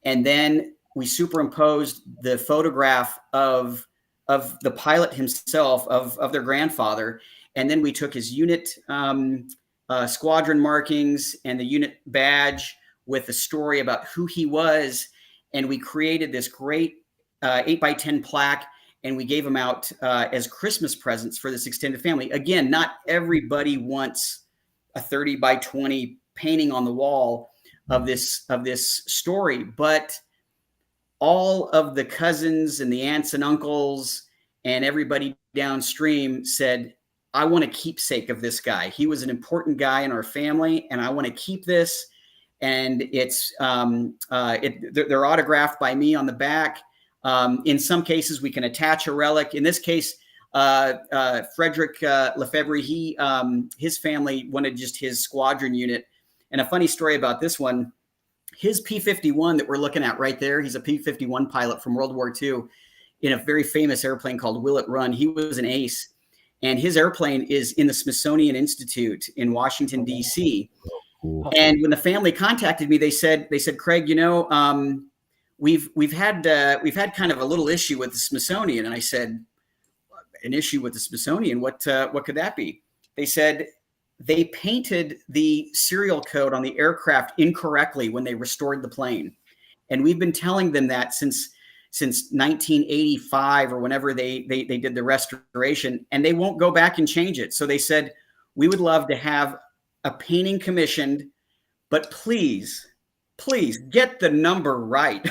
and then we superimposed the photograph of the pilot himself, of their grandfather, and then we took his unit squadron markings and the unit badge with a story about who he was, and we created this great 8x10 plaque, and we gave them out as Christmas presents for this extended family. Again, not everybody wants a 30x20 painting on the wall of this story, but all of the cousins and the aunts and uncles and everybody downstream said, I want a keepsake of this guy. He was an important guy in our family, and I want to keep this. And it's they're autographed by me on the back. In some cases, we can attach a relic. In this case, Frederick Lefebvre, his family wanted just his squadron unit. And a funny story about this one, his P-51 that we're looking at right there, he's a P-51 pilot from World War II in a very famous airplane called Will It Run. He was an ace, and his airplane is in the Smithsonian Institute in Washington, D.C. Cool. And when the family contacted me, they said, Craig, we've had kind of a little issue with the Smithsonian. And I said, an issue with the Smithsonian? What could that be? They said they painted the serial code on the aircraft incorrectly when they restored the plane. And we've been telling them that since 1985 or whenever they did the restoration, and they won't go back and change it. So they said, we would love to have a painting commissioned, but please get the number right.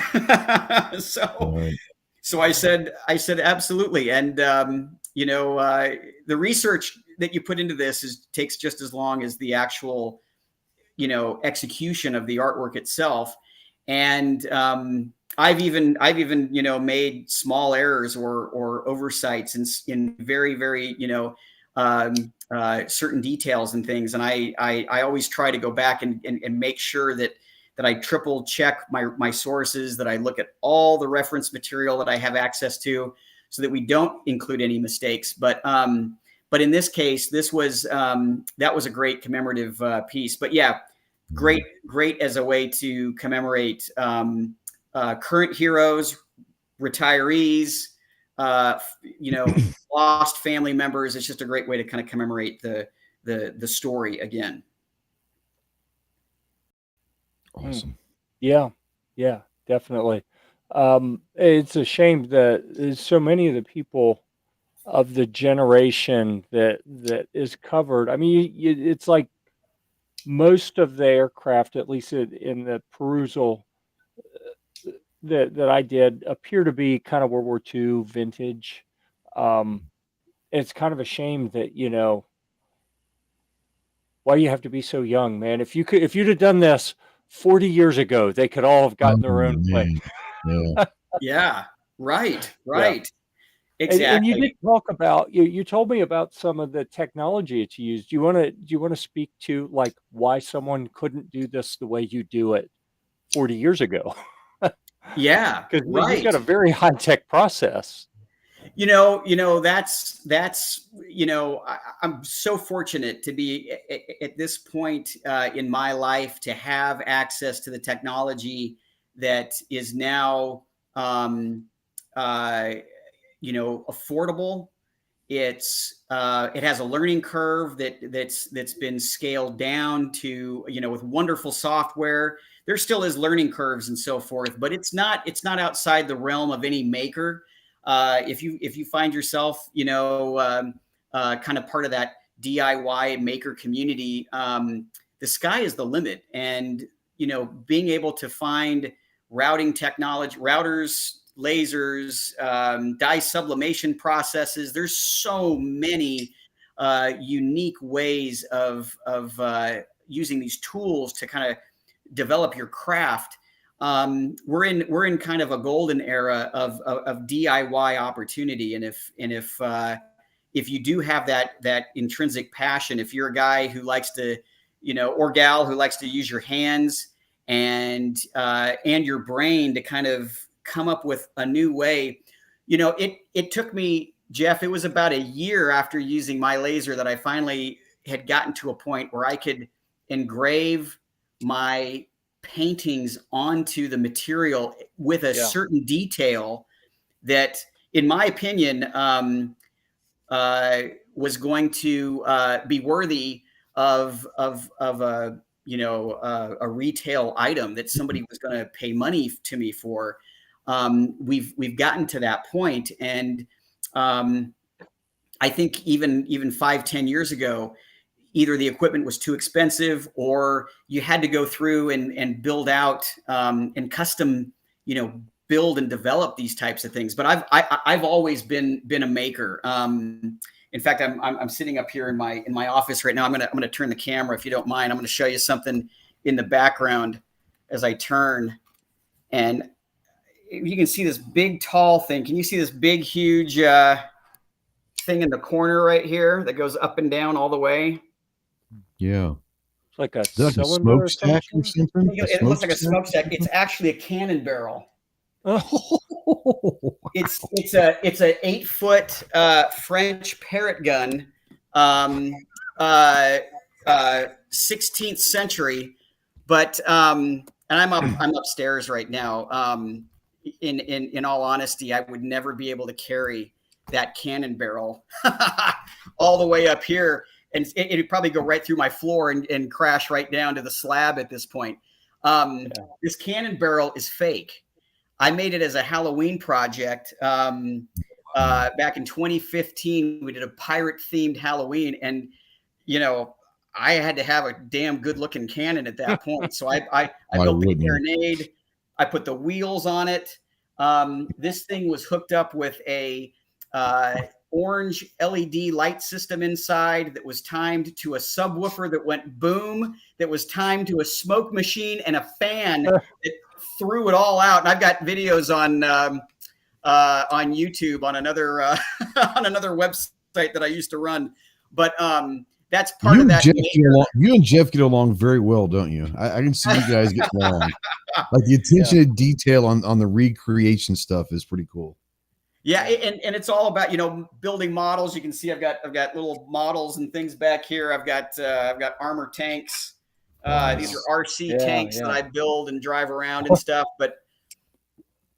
So I said absolutely. And the research that you put into this takes just as long as the actual execution of the artwork itself. And I've even made small errors or oversights in very, very certain details and things. And I always try to go back and make sure that I triple check my sources, that I look at all the reference material that I have access to, so that we don't include any mistakes. But in this case, that was a great commemorative piece. But yeah, great as a way to commemorate current heroes, retirees, lost family members. It's just a great way to kind of commemorate the story again. Awesome. Yeah, definitely. It's a shame that so many of the people of the generation that is covered. I mean, it's like most of the aircraft, at least in the perusal that I did, appear to be kind of World War II vintage. It's kind of a shame that, why you have to be so young, man. If you'd have done this 40 years ago, they could all have gotten their own plane. Yeah. Yeah. Right. Yeah. Exactly. And you did talk about, you told me about some of the technology that you used. Do you want to speak to like why someone couldn't do this the way you do it 40 years ago? Yeah. Because right. you've got a very high tech process. I'm so fortunate to be at this point in my life to have access to the technology that is now, affordable. It has a learning curve that's been scaled down to, with wonderful software. There still is learning curves and so forth, but it's not outside the realm of any maker. If you find yourself, kind of part of that DIY maker community, the sky is the limit. And being able to find routing technology, routers, lasers, dye sublimation processes. There's so many unique ways of using these tools to kind of develop your craft. We're in kind of a golden era of DIY opportunity, and if you do have that intrinsic passion, if you're a guy who likes to, or gal who likes to use your hands and your brain to kind of come up with a new way, it took me, Jeff, it was about a year after using my laser that I finally had gotten to a point where I could engrave my paintings onto the material with a certain detail that, in my opinion, was going to be worthy of a retail item that somebody was going to pay money to me for. We've gotten to that point, and I think even 5-10 years ago, either the equipment was too expensive, or you had to go through and build out and custom, build and develop these types of things. But I've always been a maker. In fact, I'm sitting up here in my office right now. I'm gonna turn the camera, if you don't mind. I'm gonna show you something in the background as I turn, and you can see this big tall thing. Can you see this big huge thing in the corner right here that goes up and down all the way? Yeah. It's like a Like a smokestack or something? It looks like a smokestack. It's actually a cannon barrel. Oh. It's a 8-foot French parrot gun, 16th century. But and I'm upstairs right now. In all honesty, I would never be able to carry that cannon barrel all the way up here, and it'd probably go right through my floor and crash right down to the slab at this point. This cannon barrel is fake. I made it as a Halloween project back in 2015. We did a pirate-themed Halloween, and I had to have a damn good-looking cannon at that point. So I built the carronade. I put the wheels on it. This thing was hooked up with a orange LED light system inside that was timed to a subwoofer that went boom, that was timed to a smoke machine and a fan that threw it all out. And I've got videos on YouTube on another on another website that I used to run. But that's part of that. You and Jeff get along very well, don't you? I can see you guys get along. Like the attention to detail on the recreation stuff is pretty cool. Yeah, and it's all about building models. You can see I've got little models and things back here. I've got armor tanks. These are RC tanks that I build and drive around and stuff. But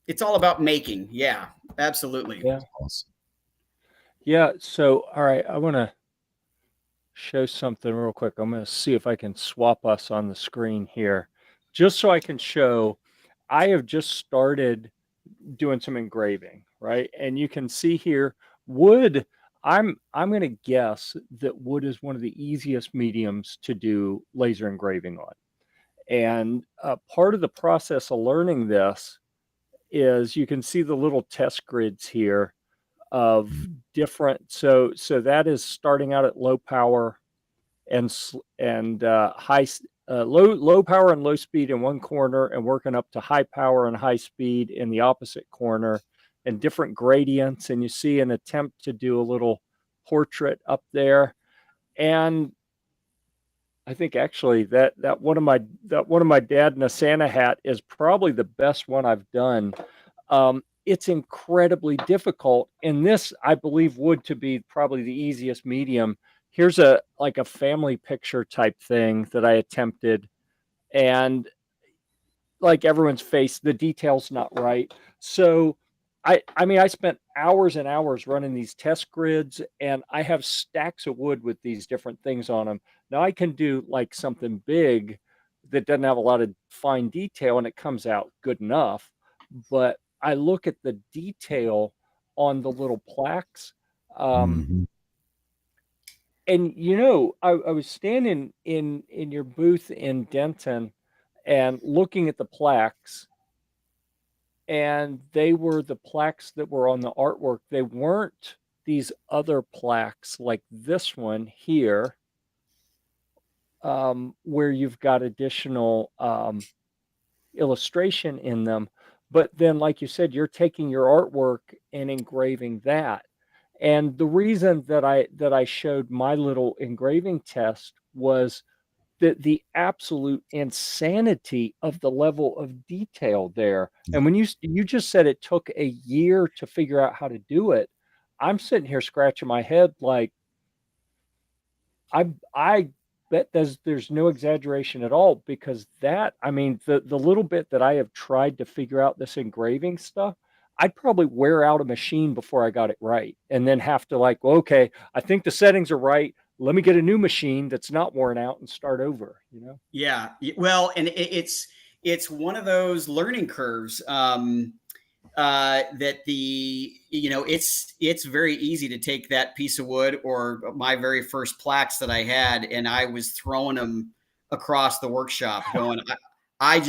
it's all about making. Yeah, absolutely. Yeah. Awesome. Yeah. So all right, I want to show something real quick. I'm going to see if I can swap us on the screen here, just so I can show. I have just started doing some engraving, right? And you can see here wood. I'm going to guess that wood is one of the easiest mediums to do laser engraving on. And part of the process of learning this is you can see the little test grids here of different. So that is starting out at low power and high, low power and low speed in one corner, and working up to high power and high speed in the opposite corner, and different gradients. And you see an attempt to do a little portrait up there. And I think actually that one of my dad in a Santa hat is probably the best one I've done. It's incredibly difficult, and this I believe wood to be probably the easiest medium. Here's a family picture type thing that I attempted, and like everyone's face, the detail's not right. So I mean, I spent hours and hours running these test grids, and I have stacks of wood with these different things on them. Now I can do like something big that doesn't have a lot of fine detail, and it comes out good enough. But I look at the detail on the little plaques. And I was standing in your booth in Denton, and looking at the plaques, and they were the plaques that were on the artwork. They weren't these other plaques like this one here, where you've got additional illustration in them. But then, like you said, you're taking your artwork and engraving that. And the reason that I showed my little engraving test was the absolute insanity of the level of detail there. And when you just said it took a year to figure out how to do it, I'm sitting here scratching my head like, I bet there's no exaggeration at all, because that, I mean, the little bit that I have tried to figure out this engraving stuff, I'd probably wear out a machine before I got it right, and then have to like, well, okay, I think the settings are right. Let me get a new machine that's not worn out and start over, you know? Yeah. Well, and it's one of those learning curves. That it's very easy to take that piece of wood or my very first plaques that I had, and I was throwing them across the workshop going, I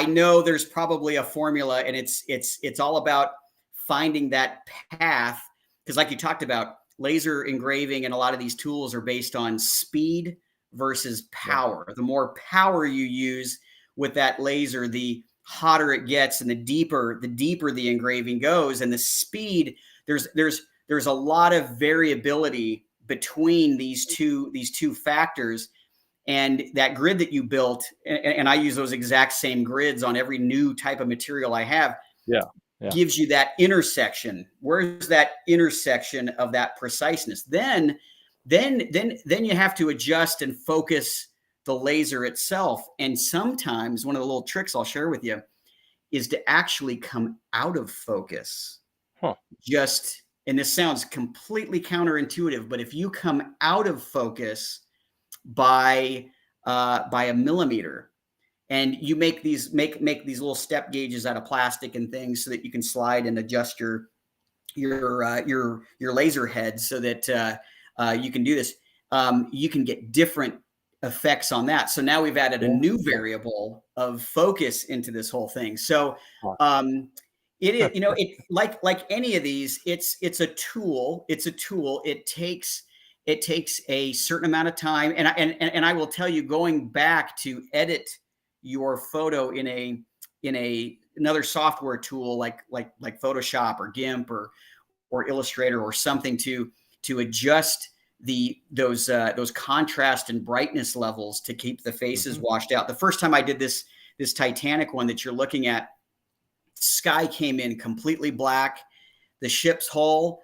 know there's probably a formula, and it's all about finding that path. Because like you talked about, laser engraving and a lot of these tools are based on speed versus power. The more power you use with that laser, the hotter it gets, and the deeper the engraving goes. And the speed, there's a lot of variability between these two factors. And that grid that you built, and I use those exact same grids on every new type of material I have, gives you that intersection. Where's that intersection of that preciseness? Then you have to adjust and focus the laser itself. And sometimes one of the little tricks I'll share with you is to actually come out of focus. And this sounds completely counterintuitive, but if you come out of focus by a millimeter, and you make these little step gauges out of plastic and things so that you can slide and adjust your laser head so that you can do this. You can get different effects on that. So now we've added a new variable of focus into this whole thing. So it is, it like any of these, it's a tool. It takes a certain amount of time. And I will tell you, going back to edit your photo in another software tool like Photoshop or GIMP or Illustrator or something to adjust those contrast and brightness levels to keep the faces washed out. The first time I did this Titanic one that you're looking at, sky came in completely black. The ship's hull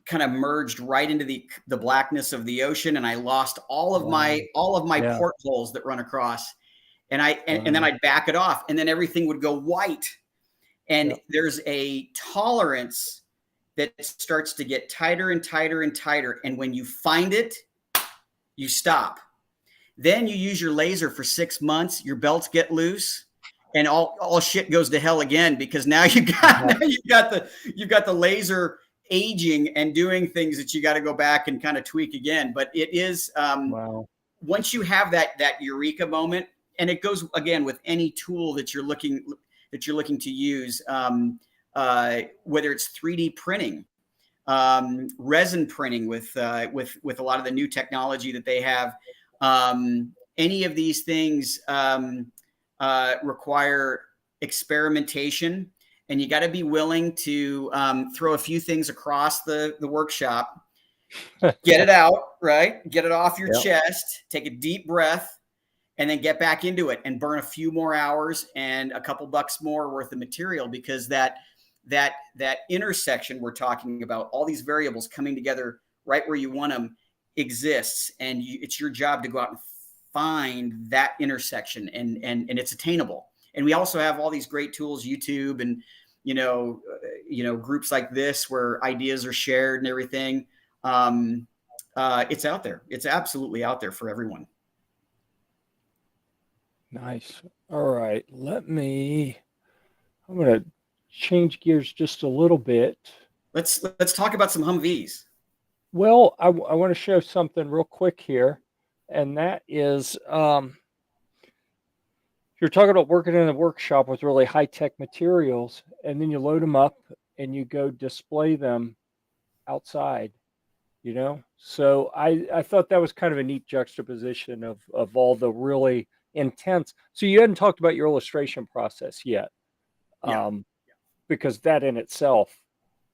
kind of merged right into the blackness of the ocean, and I lost all of my portholes that run across. And then I'd back it off, and then everything would go white. And there's a tolerance that starts to get tighter and tighter and tighter. And when you find it, you stop. Then you use your laser for 6 months, your belts get loose, and all shit goes to hell again, because now you've got the laser aging and doing things that you got to go back and kind of tweak again. But it is once you have that eureka moment, and it goes again with any tool that you're looking to use, whether it's 3D printing, resin printing with a lot of the new technology that they have. Any of these things require experimentation, and you got to be willing to throw a few things across the workshop, get it out, right? Get it off your chest, take a deep breath, and then get back into it and burn a few more hours and a couple bucks more worth of material, because that intersection we're talking about, all these variables coming together right where you want them, exists. And it's your job to go out and find that intersection, and it's attainable. And we also have all these great tools, YouTube and, groups like this where ideas are shared and everything. It's out there. It's absolutely out there for everyone. Nice. All right. I'm going to change gears just a little bit. Let's talk about some Humvees. Well, I want to show something real quick here. and that is you're talking about working in a workshop with really high-tech materials, and then you load them up and you go display them outside, you know? So I thought that was kind of a neat juxtaposition of all the really intense. So you hadn't talked about your illustration process yet, Yeah. because that in itself,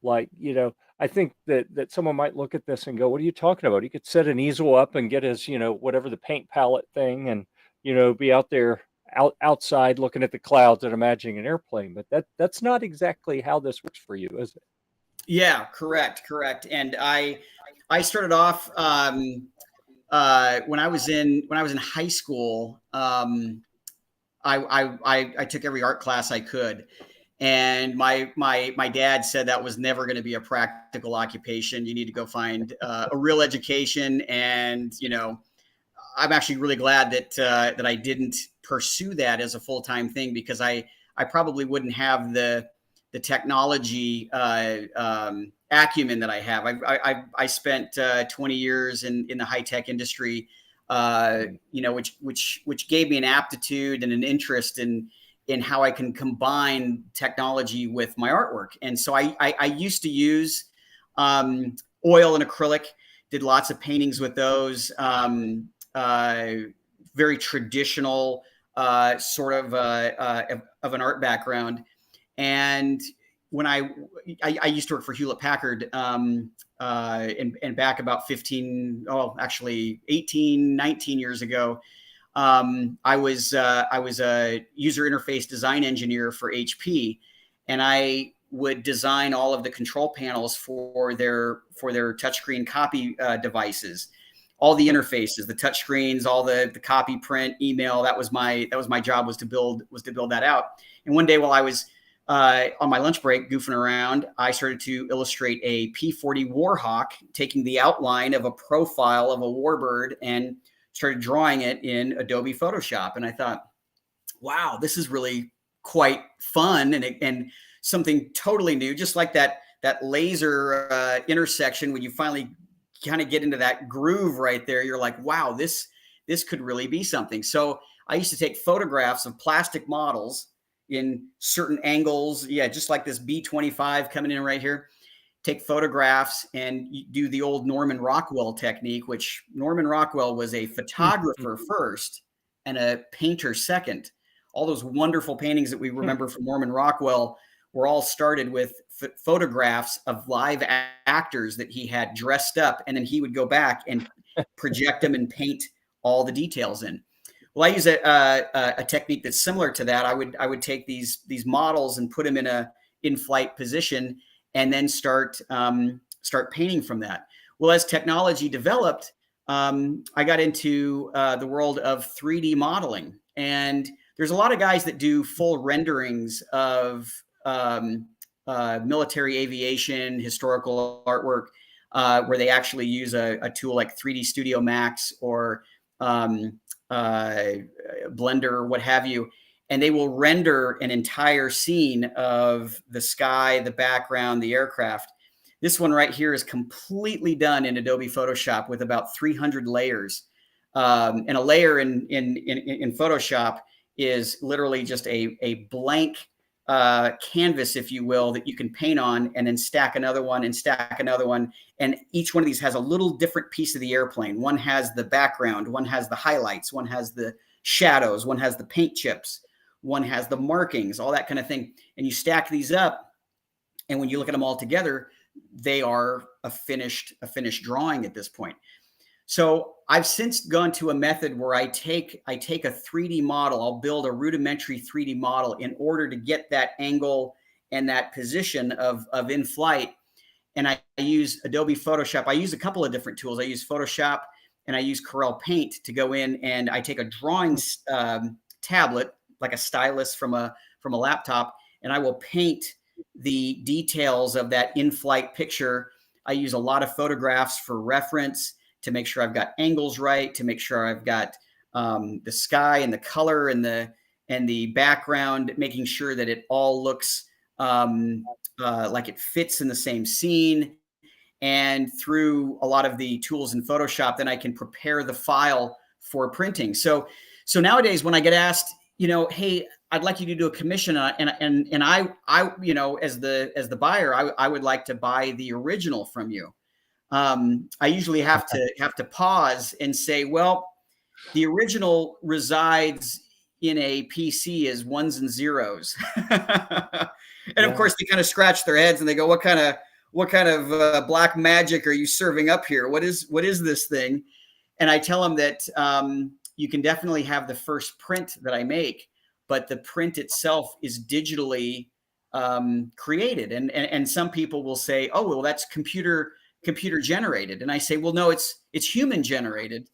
like, you know, I think that someone might look at this and go, "What are you talking about?" He could set an easel up and get his, you know, whatever the paint palette thing, and you know, be out there outside looking at the clouds and imagining an airplane. But that's not exactly how this works for you, is it? Yeah, correct. And I started off when I was in high school. I took every art class I could, and my dad said that was never going to be a practical occupation. You need to go find a real education, and you know, I'm actually really glad that I didn't pursue that as a full-time thing, because I probably wouldn't have the technology acumen that I have. I spent 20 years in the high tech industry, you know, which gave me an aptitude and an interest in how I can combine technology with my artwork. And so I used to use oil and acrylic, did lots of paintings with those. Very traditional sort of an art background. And when I used to work for Hewlett Packard, and back about actually 18, 19 years ago, I was a user interface design engineer for HP, and I would design all of the control panels for their touchscreen copy devices, all the interfaces, the touch screens, all the copy, print, email. That was my job, was to build that out. And one day while I was on my lunch break goofing around, I started to illustrate a P-40 Warhawk, taking the outline of a profile of a warbird and started drawing it in Adobe Photoshop. And I thought, wow, this is really quite fun and something totally new, just like that laser intersection. When you finally kind of get into that groove right there, you're like, wow, this could really be something. So I used to take photographs of plastic models in certain angles. Yeah, just like this B-25 coming in right here. Take photographs and do the old Norman Rockwell technique, which Norman Rockwell was a photographer first and a painter second. All those wonderful paintings that we remember from Norman Rockwell were all started with photographs of live actors that he had dressed up, and then he would go back and project them and paint all the details in. Well, I use a technique that's similar to that. I would take these models and put them in a in-flight position, and then start painting from that. Well, as technology developed, I got into the world of 3D modeling, and there's a lot of guys that do full renderings of military aviation, historical artwork, where they actually use a tool like 3D Studio Max or Blender or what have you, and they will render an entire scene of the sky, the background, the aircraft. This one right here is completely done in Adobe Photoshop with about 300 layers. And a layer in Photoshop is literally just a blank canvas, if you will, that you can paint on, and then stack another one and stack another one. And each one of these has a little different piece of the airplane. One has the background, one has the highlights, one has the shadows, one has the paint chips, one has the markings, all that kind of thing. And you stack these up, and when you look at them all together, they are a finished drawing at this point. So I've since gone to a method where I take a 3D model. I'll build a rudimentary 3D model in order to get that angle and that position of in flight. And I use Adobe Photoshop. I use a couple of different tools. I use Photoshop and I use Corel Paint to go in, and I take a drawing tablet, like a stylus from a laptop, and I will paint the details of that in-flight picture. I use a lot of photographs for reference to make sure I've got angles right, to make sure I've got the sky and the color and the background, making sure that it all looks like it fits in the same scene. And through a lot of the tools in Photoshop, then I can prepare the file for printing. So nowadays when I get asked, hey, I'd like you to do a commission, and I as the buyer, I would like to buy the original from you. I usually have to pause and say, well, the original resides in a PC as ones and zeros. And of course they kind of scratch their heads and they go, what kind of black magic are you serving up here? What is this thing? And I tell them that you can definitely have the first print that I make, but the print itself is digitally created. And some people will say, oh, well, that's computer generated. And I say, well, no, it's human generated.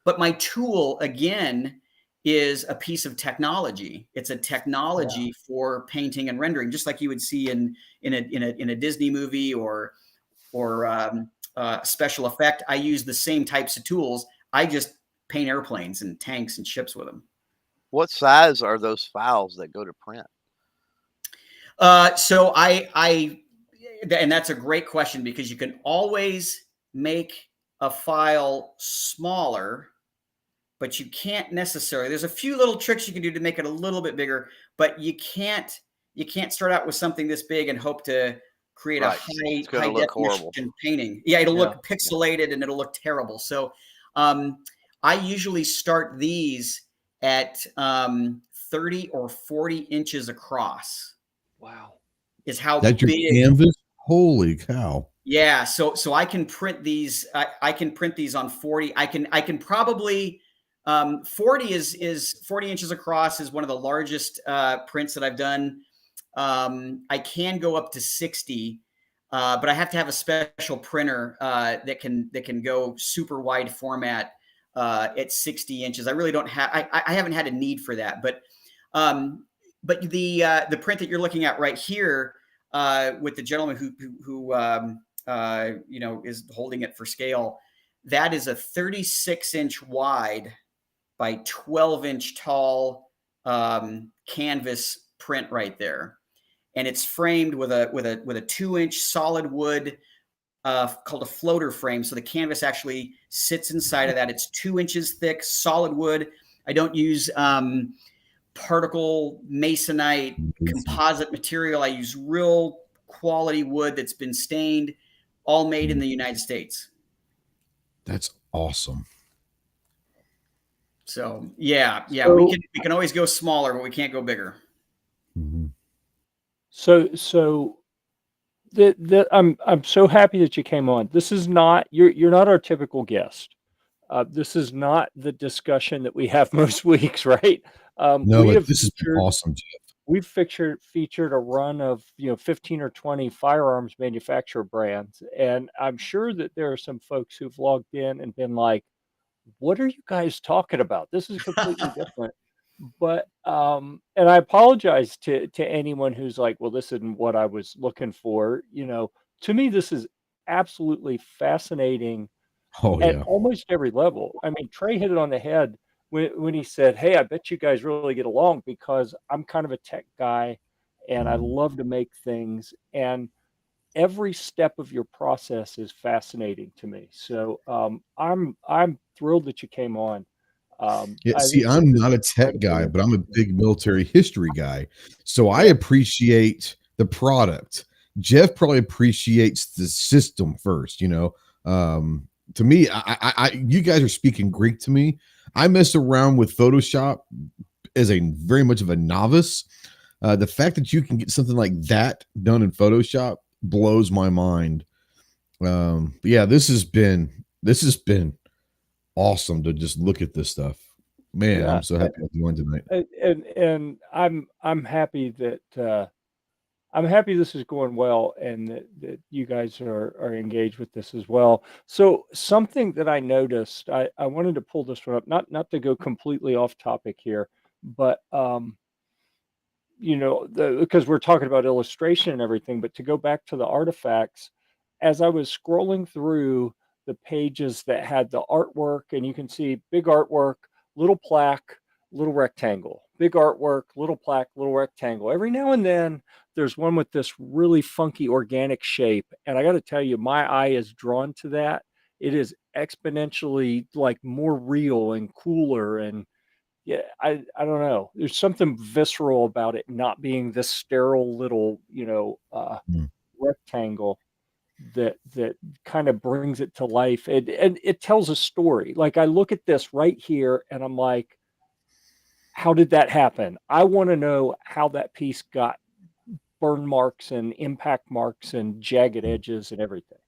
But my tool, again, is a piece of technology. It's a technology for painting and rendering, just like you would see in a Disney movie or special effect. I use the same types of tools. I just paint airplanes and tanks and ships with them. What size are those files that go to print? So and that's a great question, because you can always make a file smaller, but you can't necessarily. There's a few little tricks you can do to make it a little bit bigger, but you can't start out with something this big and hope to create a high definition painting. Yeah, it'll look pixelated and it'll look terrible. So I usually start these at 30 or 40 inches across. Wow. Is how that's big your canvas? Holy cow. Yeah, so I can print these. I can print these on 40. I can probably 40 is 40 inches across is one of the largest prints that I've done. I can go up to 60, but I have to have a special printer that can go super wide format at 60 inches. I really don't have. I haven't had a need for that, but the print that you're looking at right here with the gentleman who is holding it for scale, that is a 36-inch wide by 12-inch tall canvas print right there, and it's framed with a 2-inch solid wood called a floater frame. So the canvas actually sits inside of that. It's 2 inches thick, solid wood. I don't use particle masonite composite material. I use real quality wood that's been stained, all made in the United States. That's awesome. So we can always go smaller, but we can't go bigger. Mm-hmm. So I'm so happy that you came on. This is not you're not our typical guest. This is not the discussion that we have most weeks, right? No, this has been awesome, Jeff. We've featured a run of 15 or 20 firearms manufacturer brands, and I'm sure that there are some folks who've logged in and been like, "What are you guys talking about? This is completely different." But and I apologize to anyone who's like, "Well, this isn't what I was looking for." To me, this is absolutely fascinating. At almost every level. I mean, Trey hit it on the head when he said, "Hey, I bet you guys really get along because I'm kind of a tech guy and I love to make things, and every step of your process is fascinating to me." So I'm thrilled that you came on. I'm not a tech guy, but I'm a big military history guy. So I appreciate the product. Jeff probably appreciates the system first, to me, you guys are speaking Greek to me. I mess around with Photoshop as a very much of a novice. The fact that you can get something like that done in Photoshop blows my mind. This has been awesome to just look at this stuff. Man, I'm so happy to join tonight. And I'm happy that I'm happy this is going well and that you guys are engaged with this as well. So something that I noticed, I wanted to pull this one up, not to go completely off topic here, but because we're talking about illustration and everything, but to go back to the artifacts, as I was scrolling through the pages that had the artwork, and you can see big artwork, little plaque, little rectangle, big artwork, little plaque, little rectangle. Every now and then there's one with this really funky organic shape. And I got to tell you, my eye is drawn to that. it is exponentially like more real and cooler. And yeah, I don't know. There's something visceral about it not being this sterile little, Mm. rectangle that kind of brings it to life. And it tells a story. Like I look at this right here and I'm like, how did that happen? I want to know how that piece got burn marks and impact marks and jagged edges and everything.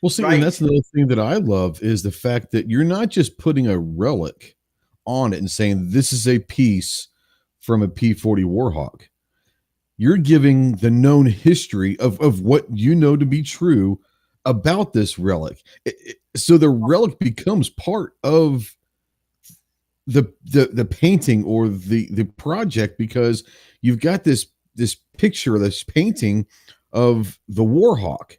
Well, see, and Right. that's another thing that I love is the fact that you're not just putting a relic on it and saying this is a piece from a P-40 Warhawk. You're giving the known history of what you know to be true about this relic. So the relic becomes part of the painting or the project, because you've got this picture, this painting of the Warhawk.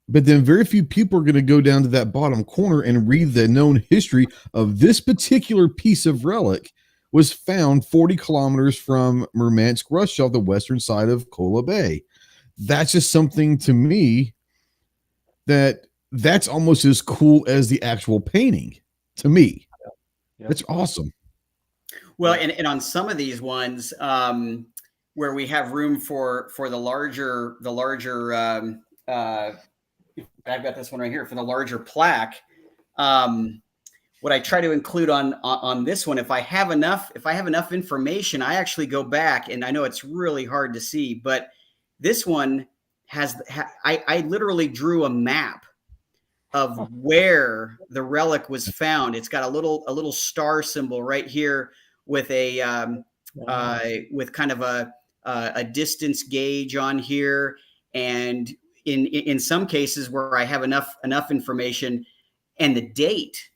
But then very few people are going to go down to that bottom corner and read the known history of this particular piece of relic was found 40 kilometers from Murmansk, Russia, off the western side of Kola Bay. That's just something to me that's almost as cool as the actual painting to me. Yeah. That's awesome. Well, and on some of these ones, where we have room for the larger, I've got this one right here for the larger plaque. What I try to include on this one, if I have enough information, I actually go back, and I know it's really hard to see, but this one has, I literally drew a map of where the relic was found. It's got a little star symbol right here with with kind of a distance gauge on here, and in some cases where I have enough information, and the date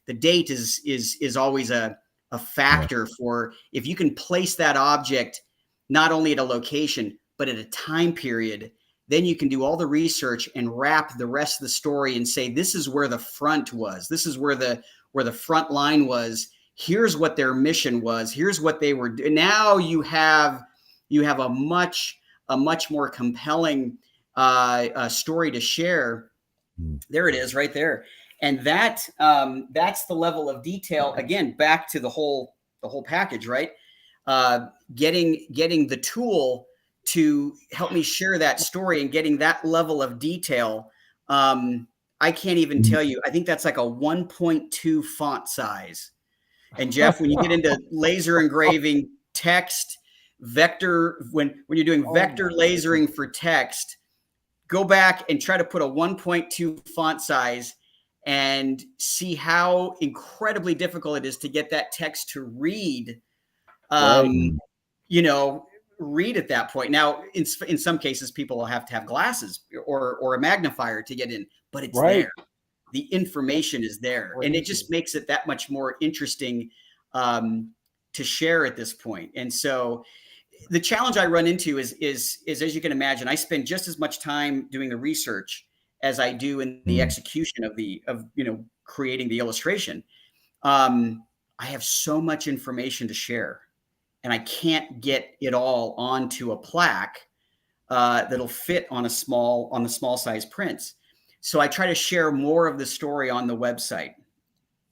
is always a factor for if you can place that object not only at a location but at a time period. Then you can do all the research and wrap the rest of the story and say, this is where the front was. This is where the front line was. Here's what their mission was. Here's what they were doing. Now you have a much more compelling story to share. There it is right there. And that's the level of detail. Again, back to the whole package, right? Getting the tool to help me share that story and getting that level of detail. I can't even tell you. I think that's like a 1.2 font size. And Jeff, when you get into laser engraving, text, vector, when you're doing vector lasering for text, go back and try to put a 1.2 font size and see how incredibly difficult it is to get that text to read. Read at that point. Now, in some cases, people will have to have glasses or a magnifier to get in, but it's there. The information is there, and it just makes it that much more interesting to share at this point. And so, the challenge I run into is as you can imagine, I spend just as much time doing the research as I do in the execution of creating the illustration. I have so much information to share, and I can't get it all onto a plaque that'll fit on the small size prints. So I try to share more of the story on the website.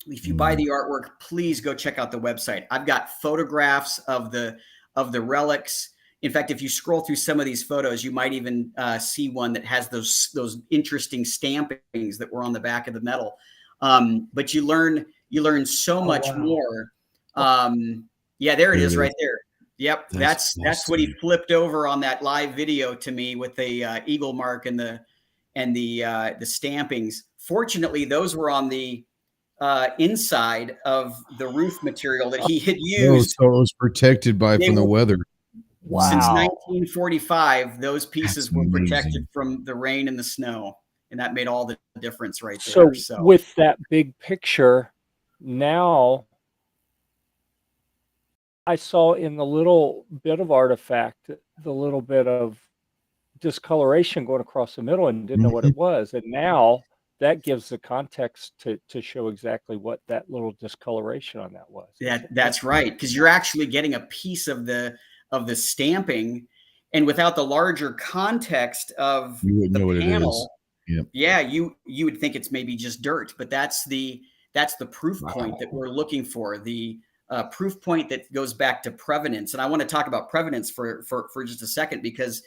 If you buy the artwork, please go check out the website. I've got photographs of the relics. In fact, if you scroll through some of these photos, you might even see one that has those interesting stampings that were on the back of the metal. But you learn so much more. Yeah, there it is right there. Yep, that's what he flipped over on that live video to me with the eagle mark and the stampings. Fortunately, those were on the inside of the roof material that he had used. So it was protected from the weather. Wow. Since 1945, those pieces were protected from the rain and the snow, and that made all the difference right there. So with that big picture, now I saw in the little bit of artifact, the little bit of discoloration going across the middle, and didn't know what it was. And now that gives the context to show exactly what that little discoloration on that was. That's right, because you're actually getting a piece of the stamping, and without the larger context of the panel, Yep. yeah, you would think it's maybe just dirt, but that's the proof point that we're looking for. The proof point that goes back to prevenance. And I want to talk about prevenance for just a second, because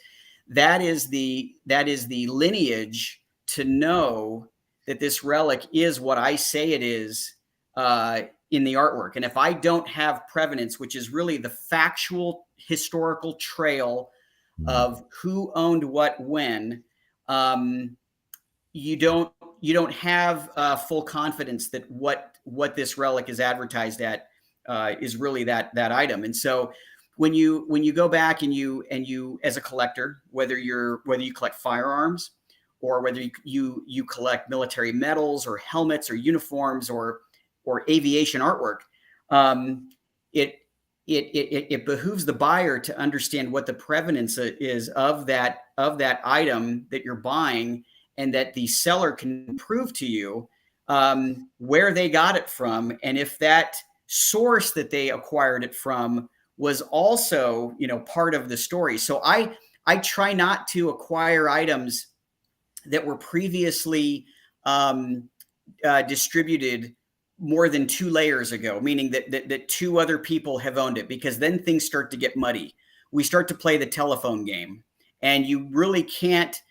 that is the lineage to know that this relic is what I say it is in the artwork. And if I don't have prevenance, which is really the factual historical trail of who owned what when, you don't have full confidence that what this relic is advertised at is really that item. And so when you go back and you as a collector, whether you collect firearms or whether you collect military medals or helmets or uniforms or aviation artwork, it behooves the buyer to understand what the prevenance is of that item that you're buying, and that the seller can prove to you where they got it from, and if that source that they acquired it from was also, part of the story. So I try not to acquire items that were previously distributed more than 2 layers ago, meaning that 2 other people have owned it, because then things start to get muddy. We start to play the telephone game, and you really can't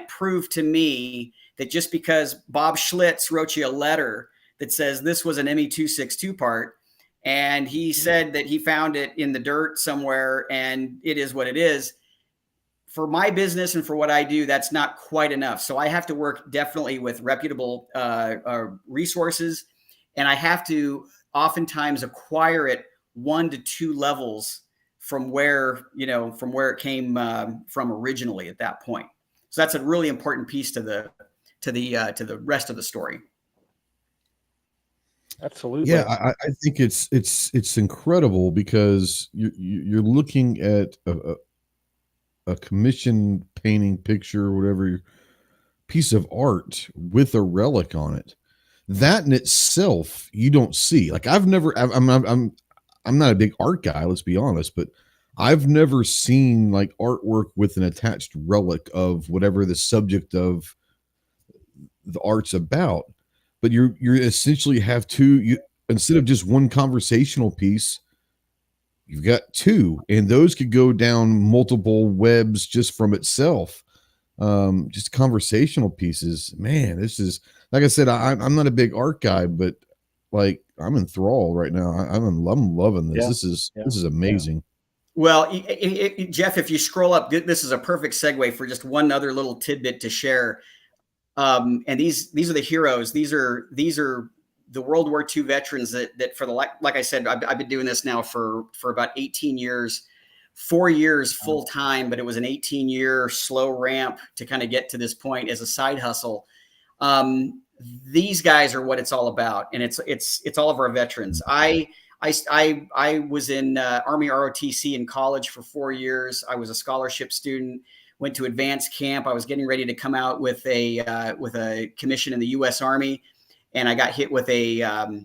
prove to me that just because Bob Schlitz wrote you a letter that says this was an ME-262 part, and he said that he found it in the dirt somewhere and it is what it is. For my business and for what I do, that's not quite enough. So I have to work definitely with reputable resources, and I have to oftentimes acquire it 1 to 2 levels from where it came from originally at that point. So that's a really important piece to the rest of the story. Absolutely. Yeah, I think it's incredible, because you're looking at a commission painting, picture, whatever, piece of art with a relic on it. That in itself you don't see. Like, I'm not a big art guy, let's be honest, but I've never seen like artwork with an attached relic of whatever the subject of the art's about. But you're essentially have two, instead of just one conversational piece, you've got 2, and those could go down multiple webs just from itself. Just conversational pieces. Man, this is, like I said, I'm not a big art guy, but like, I'm enthralled right now. I'm loving this. Yeah. This is amazing. Well, Jeff, if you scroll up, this is a perfect segue for just one other little tidbit to share. And these are the heroes. These are the World War II veterans that for the, like I said, I've been doing this now for about 18 years, 4 years full time, but it was an 18-year slow ramp to kind of get to this point as a side hustle. These guys are what it's all about, and it's all of our veterans. I was in Army ROTC in college for 4 years. I was a scholarship student. Went to advanced camp. I was getting ready to come out with a commission in the U.S. Army, and I got hit with a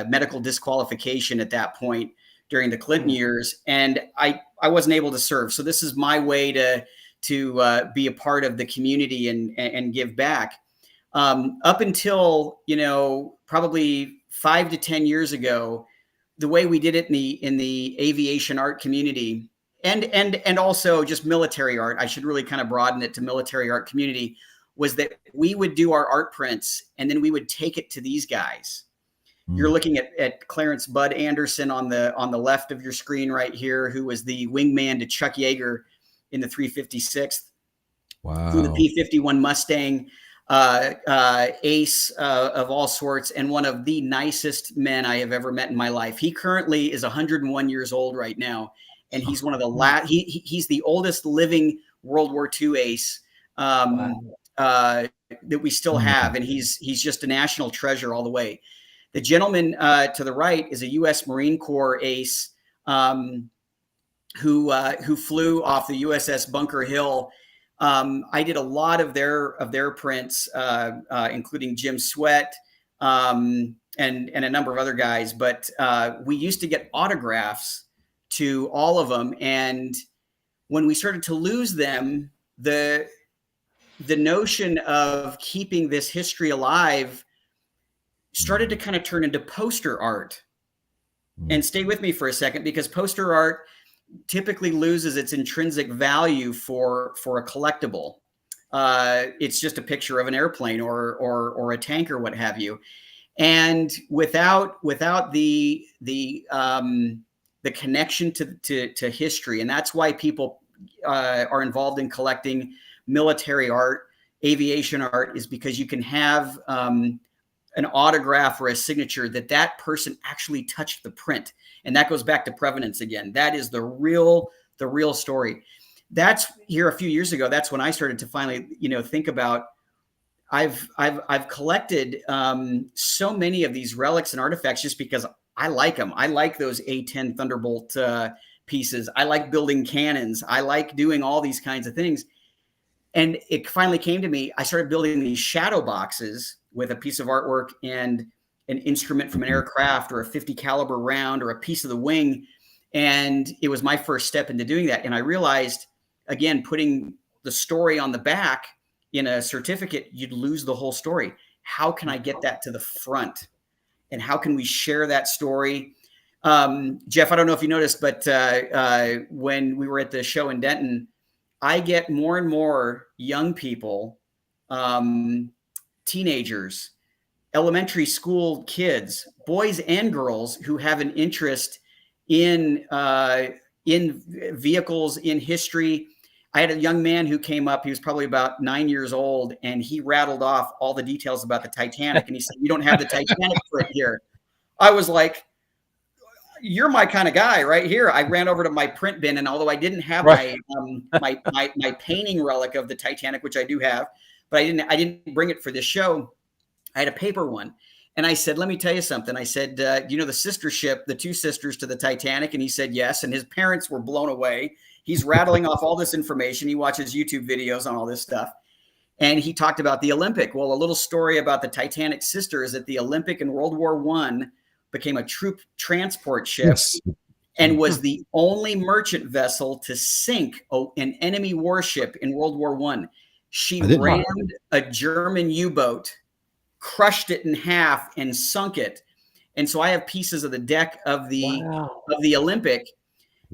medical disqualification at that point during the Clinton years, and I wasn't able to serve. So this is my way to be a part of the community and give back. Up until probably 5 to 10 years ago, the way we did it in the aviation art community, and also just military art, I should really kind of broaden it to military art community, was that we would do our art prints and then we would take it to these guys. You're looking at Clarence Bud Anderson on the left of your screen right here, who was the wingman to Chuck Yeager in the 356th. Wow. Through the P-51 Mustang, ace of all sorts, and one of the nicest men I have ever met in my life. He currently is 101 years old right now, and he's one of the last. He's the oldest living World War II ace that we still have, and he's just a national treasure all the way. The gentleman to the right is a U.S. Marine Corps ace who flew off the USS Bunker Hill. I did a lot of their prints, including Jim Sweat and a number of other guys. But we used to get autographs to all of them, and when we started to lose them, the notion of keeping this history alive started to kind of turn into poster art. And stay with me for a second, because poster art typically loses its intrinsic value for a collectible. It's just a picture of an airplane or a tank or what have you. And without the connection to history, and that's why people are involved in collecting military art, aviation art, is because you can have an autograph or a signature that person actually touched the print. And that goes back to provenance again. That is the real story. That's here a few years ago. That's when I started to finally, think about, I've collected so many of these relics and artifacts just because I like them. I like those A-10 Thunderbolt pieces. I like building cannons. I like doing all these kinds of things. And it finally came to me. I started building these shadow boxes with a piece of artwork and an instrument from an aircraft or a 50 caliber round or a piece of the wing. And it was my first step into doing that. And I realized, again, putting the story on the back in a certificate, you'd lose the whole story. How can I get that to the front? And how can we share that story? Jeff, I don't know if you noticed, but when we were at the show in Denton, I get more and more young people, teenagers, elementary school kids, boys and girls who have an interest in vehicles, in history. I had a young man who came up, he was probably about 9 years old, and he rattled off all the details about the Titanic. And he said, "We don't have the Titanic print here." I was like, "You're my kind of guy right here." I ran over to my print bin, and although I didn't have my painting relic of the Titanic, which I do have, but I didn't bring it for this show. I had a paper one. And I said, "Let me tell you something." I said, the sister ship, the two sisters to the Titanic? And he said, "Yes." And his parents were blown away. He's rattling off all this information. He watches YouTube videos on all this stuff. And he talked about the Olympic. Well, a little story about the Titanic sister is that the Olympic in World War I became a troop transport ship and was the only merchant vessel to sink an enemy warship in World War I. She rammed a German U-boat, crushed it in half, and sunk it. And so I have pieces of the deck of the Olympic,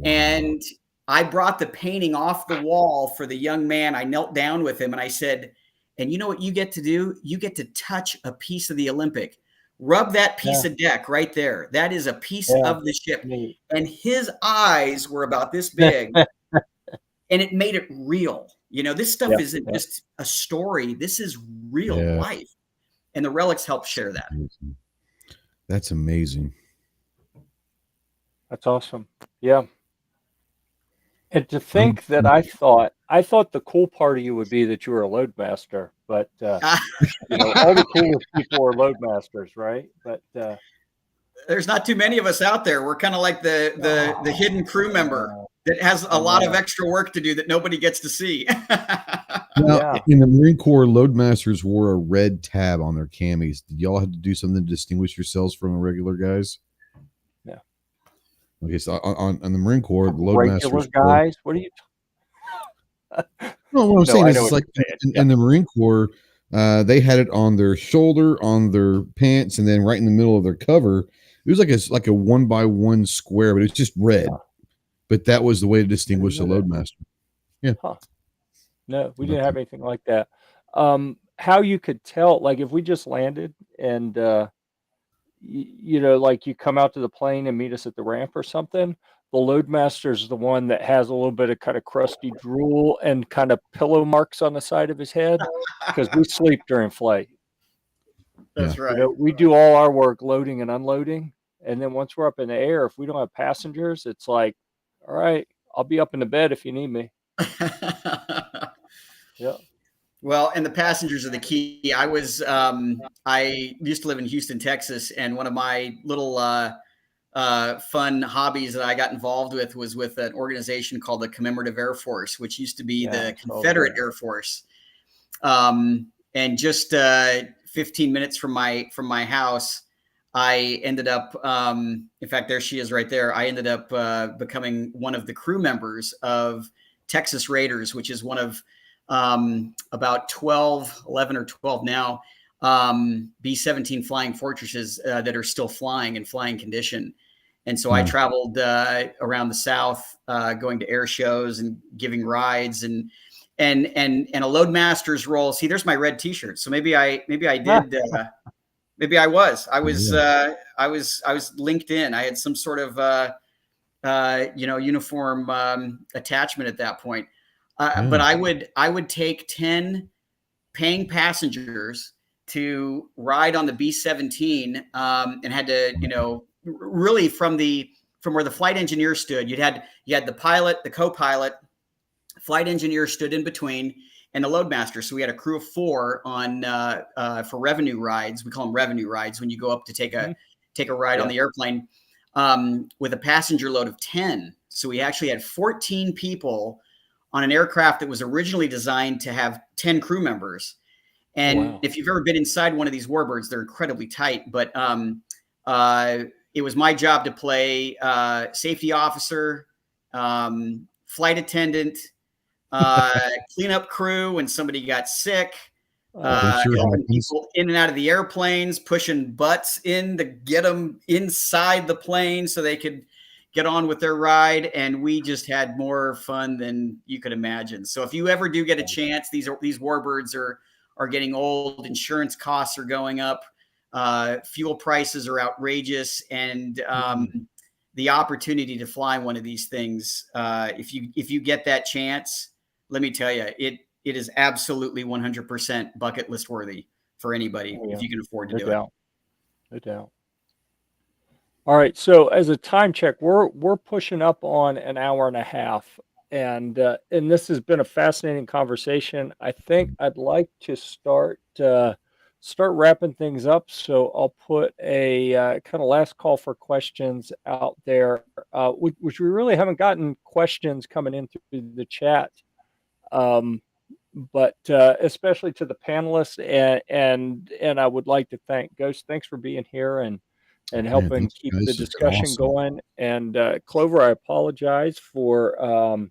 and I brought the painting off the wall for the young man. I knelt down with him and I said, "And you know what you get to do? You get to touch a piece of the Olympic. Rub that piece of deck right there. That is a piece of the ship." And his eyes were about this big, and it made it real. This stuff isn't just a story. This is real life. And the relics help share that. That's amazing. That's awesome. Yeah. And to think that I thought the cool part of you would be that you were a loadmaster, but all the coolest people are loadmasters, right? But there's not too many of us out there. We're kind of like the hidden crew member that has a lot of extra work to do that nobody gets to see. Now, in the Marine Corps, loadmasters wore a red tab on their camis. Did y'all have to do something to distinguish yourselves from the regular guys? Yeah. Okay, so on the Marine Corps, the loadmasters. Regular guys? What are you? No, what I'm saying is, it's like in the Marine Corps, they had it on their shoulder, on their pants, and then right in the middle of their cover. It was like a 1x1 square, but it's just red. But that was the way to distinguish the loadmaster. Yeah. Huh. No, we didn't have anything like that. How you could tell, like if we just landed and, like you come out to the plane and meet us at the ramp or something, the loadmaster is the one that has a little bit of kind of crusty drool and kind of pillow marks on the side of his head because we sleep during flight. That's right. We do all our work loading and unloading. And then once we're up in the air, if we don't have passengers, it's like, all right, I'll be up in the bed if you need me. Yeah. Well, and the passengers are the key. I used to live in Houston, Texas, and one of my little fun hobbies that I got involved with was with an organization called the Commemorative Air Force, which used to be the Confederate Air Force. And just 15 minutes from my house, I ended up, in fact, there she is right there. I ended up becoming one of the crew members of Texas Raiders, which is one of about 11 or 12 now, B-17 Flying Fortresses that are still flying in flying condition. And so I traveled around the South, going to air shows and giving rides and a loadmaster's role. See, there's my red T-shirt. So maybe I did. Maybe I was linked in. I had some sort of uniform attachment at that point. But I would take 10 paying passengers to ride on the B-17, and had to, really from where the flight engineer stood, you had the pilot, the co-pilot, flight engineer stood in between, and the loadmaster. So we had a crew of 4 on for revenue rides. We call them revenue rides when you go up to take a ride on the airplane, with a passenger load of 10. So we actually had 14 people on an aircraft that was originally designed to have 10 crew members. And if you've ever been inside one of these warbirds, they're incredibly tight. But it was my job to play safety officer, flight attendant, cleanup crew when somebody got sick, helping people in and out of the airplanes, pushing butts in to get them inside the plane so they could get on with their ride. And we just had more fun than you could imagine. So if you ever do get a chance, these warbirds are getting old. Insurance costs are going up. Fuel prices are outrageous. And the opportunity to fly one of these things, if you get that chance, let me tell you, it is absolutely 100% bucket list worthy for anybody if you can afford to do it. No doubt. All right. So as a time check, we're pushing up on an hour and a half, and this has been a fascinating conversation. I think I'd like to start wrapping things up. So I'll put a kind of last call for questions out there, which we really haven't gotten questions coming in through the chat. But especially to the panelists, and I would like to thank Ghost. Thanks for being here and helping keep the discussion going. And Clover, I apologize for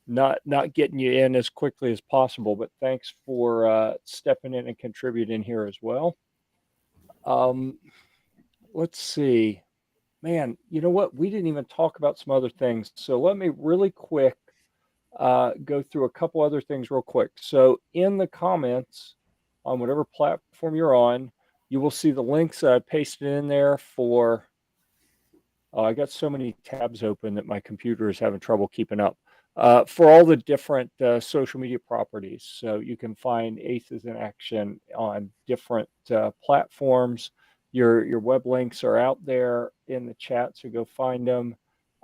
not getting you in as quickly as possible, but thanks for stepping in and contributing here as well. Let's see, man. You know what? We didn't even talk about some other things. So let me really quick go through a couple other things real quick. So in the comments on whatever platform you're on, you will see the links I pasted in there for, I got so many tabs open that my computer is having trouble keeping up, for all the different social media properties. So you can find Aces in action on different platforms. Your web links are out there in the chat, so go find them.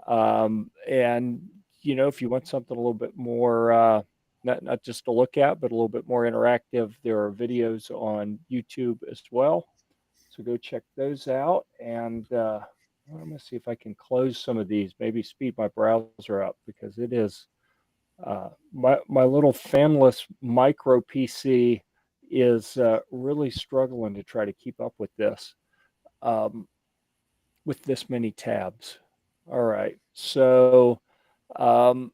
And if you want something a little bit more, not just to look at, but a little bit more interactive, there are videos on YouTube as well. So go check those out. And I'm going to see if I can close some of these, maybe speed my browser up, because it is my little fanless micro PC is really struggling to try to keep up with this many tabs. All right. So I've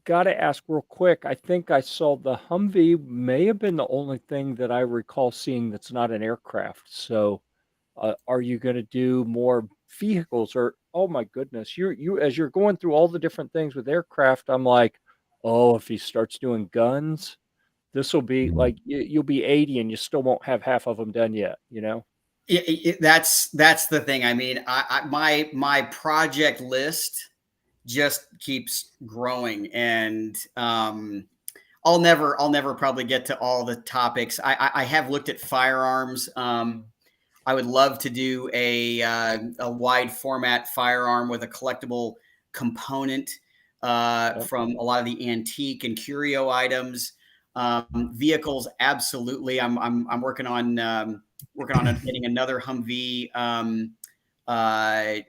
got to ask real quick. I think I saw the Humvee may have been the only thing that I recall seeing that's not an aircraft. So are you going to do more vehicles? Or, oh my goodness, you as you're going through all the different things with aircraft, I'm like, oh, if he starts doing guns, this will be like you'll be 80 and you still won't have half of them done yet, That's the thing. I mean, my project list just keeps growing, and I'll never probably get to all the topics. I have looked at firearms. I would love to do a wide format firearm with a collectible component from a lot of the antique and curio items. Vehicles, absolutely. I'm working on getting another Humvee, a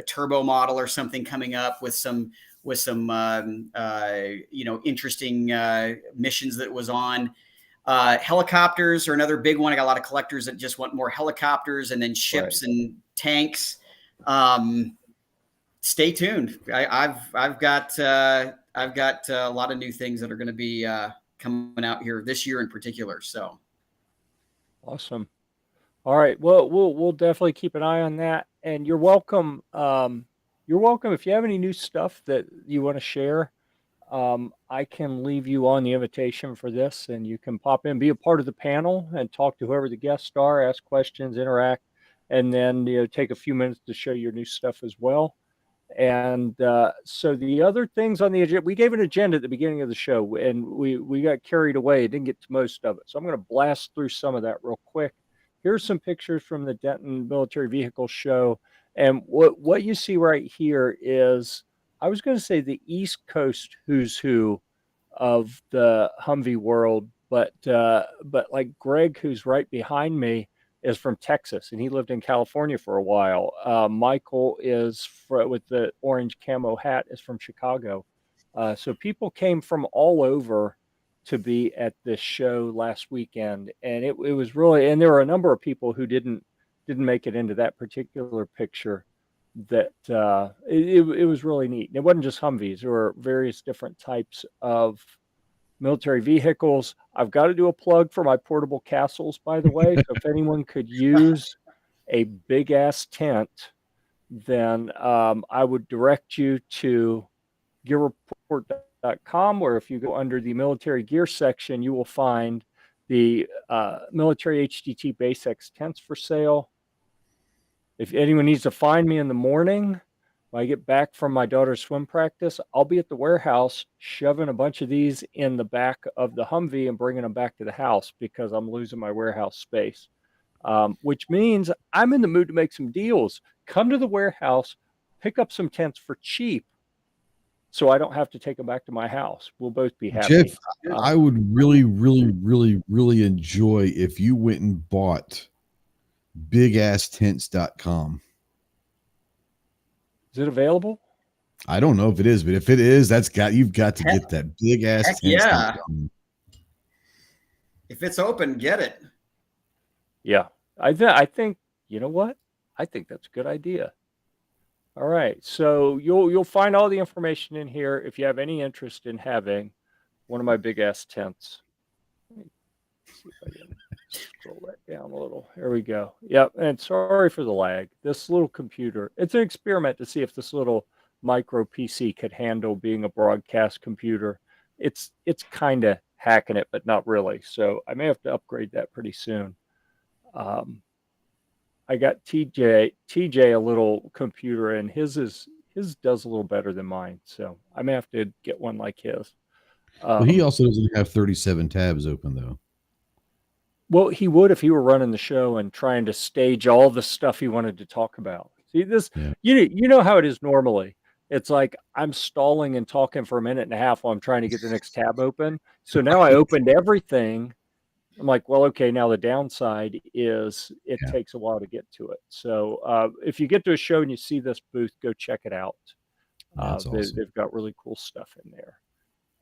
turbo model or something coming up with some interesting missions that was on. Helicopters are another big one. I got a lot of collectors that just want more helicopters, and then ships and tanks. Stay tuned. I've got I've got a lot of new things that are going to be coming out here this year in particular. So Awesome. All right. Well, we'll definitely keep an eye on that. And you're welcome. You're welcome if you have any new stuff that you want to share. I can leave you on the invitation for this, and you can pop in, be a part of the panel, and talk to whoever the guests are, ask questions, interact, and then take a few minutes to show your new stuff as well. And so the other things on the agenda, we gave an agenda at the beginning of the show, and we got carried away, didn't get to most of it. So I'm going to blast through some of that real quick. Here's some pictures from the Denton Military Vehicle Show, and what you see right here is, I was going to say, the East Coast who's who of the Humvee world, but like Greg, who's right behind me, is from Texas, and he lived in California for a while. Michael is with the orange camo hat, is from Chicago. So people came from all over to be at this show last weekend, and it was really, and there were a number of people who didn't make it into that particular picture. That it was really neat. And it wasn't just Humvees; there were various different types of military vehicles. I've got to do a plug for my portable castles, by the way. So if anyone could use a big ass tent, then I would direct you to Gear-Report.com, where if you go under the military gear section, you will find the military HDT Base X tents for sale. If anyone needs to find me in the morning, when I get back from my daughter's swim practice, I'll be at the warehouse shoving a bunch of these in the back of the Humvee and bringing them back to the house because I'm losing my warehouse space, which means I'm in the mood to make some deals. Come to the warehouse, pick up some tents for cheap so I don't have to take them back to my house. We'll both be happy. Jeff, I would really, really, really, really enjoy if you went and bought bigasstents.com. Is it available? I don't know if it is, but if it is, you've got to get that big ass tent. Yeah. If it's open, get it. Yeah. I think, you know what? I think that's a good idea. All right. So you'll find all the information in here if you have any interest in having one of my big ass tents. Let me see if I can scroll that down a little. There we go. Yep. And sorry for the lag. This little computer, it's an experiment to see if this little micro PC could handle being a broadcast computer. It's kind of hacking it, but not really. So I may have to upgrade that pretty soon. I got TJ a little computer, and his does a little better than mine. So I may have to get one like his. Well, he also doesn't have 37 tabs open though. Well, he would if he were running the show and trying to stage all the stuff he wanted to talk about. See this, Yeah. You know how it is normally. It's like I'm stalling and talking for a minute and a half while I'm trying to get the next tab open. So now I opened everything. I'm like, well, okay, now the downside is it takes a while to get to it. So if you get to a show and you see this booth, go check it out. That's awesome. They've got really cool stuff in there.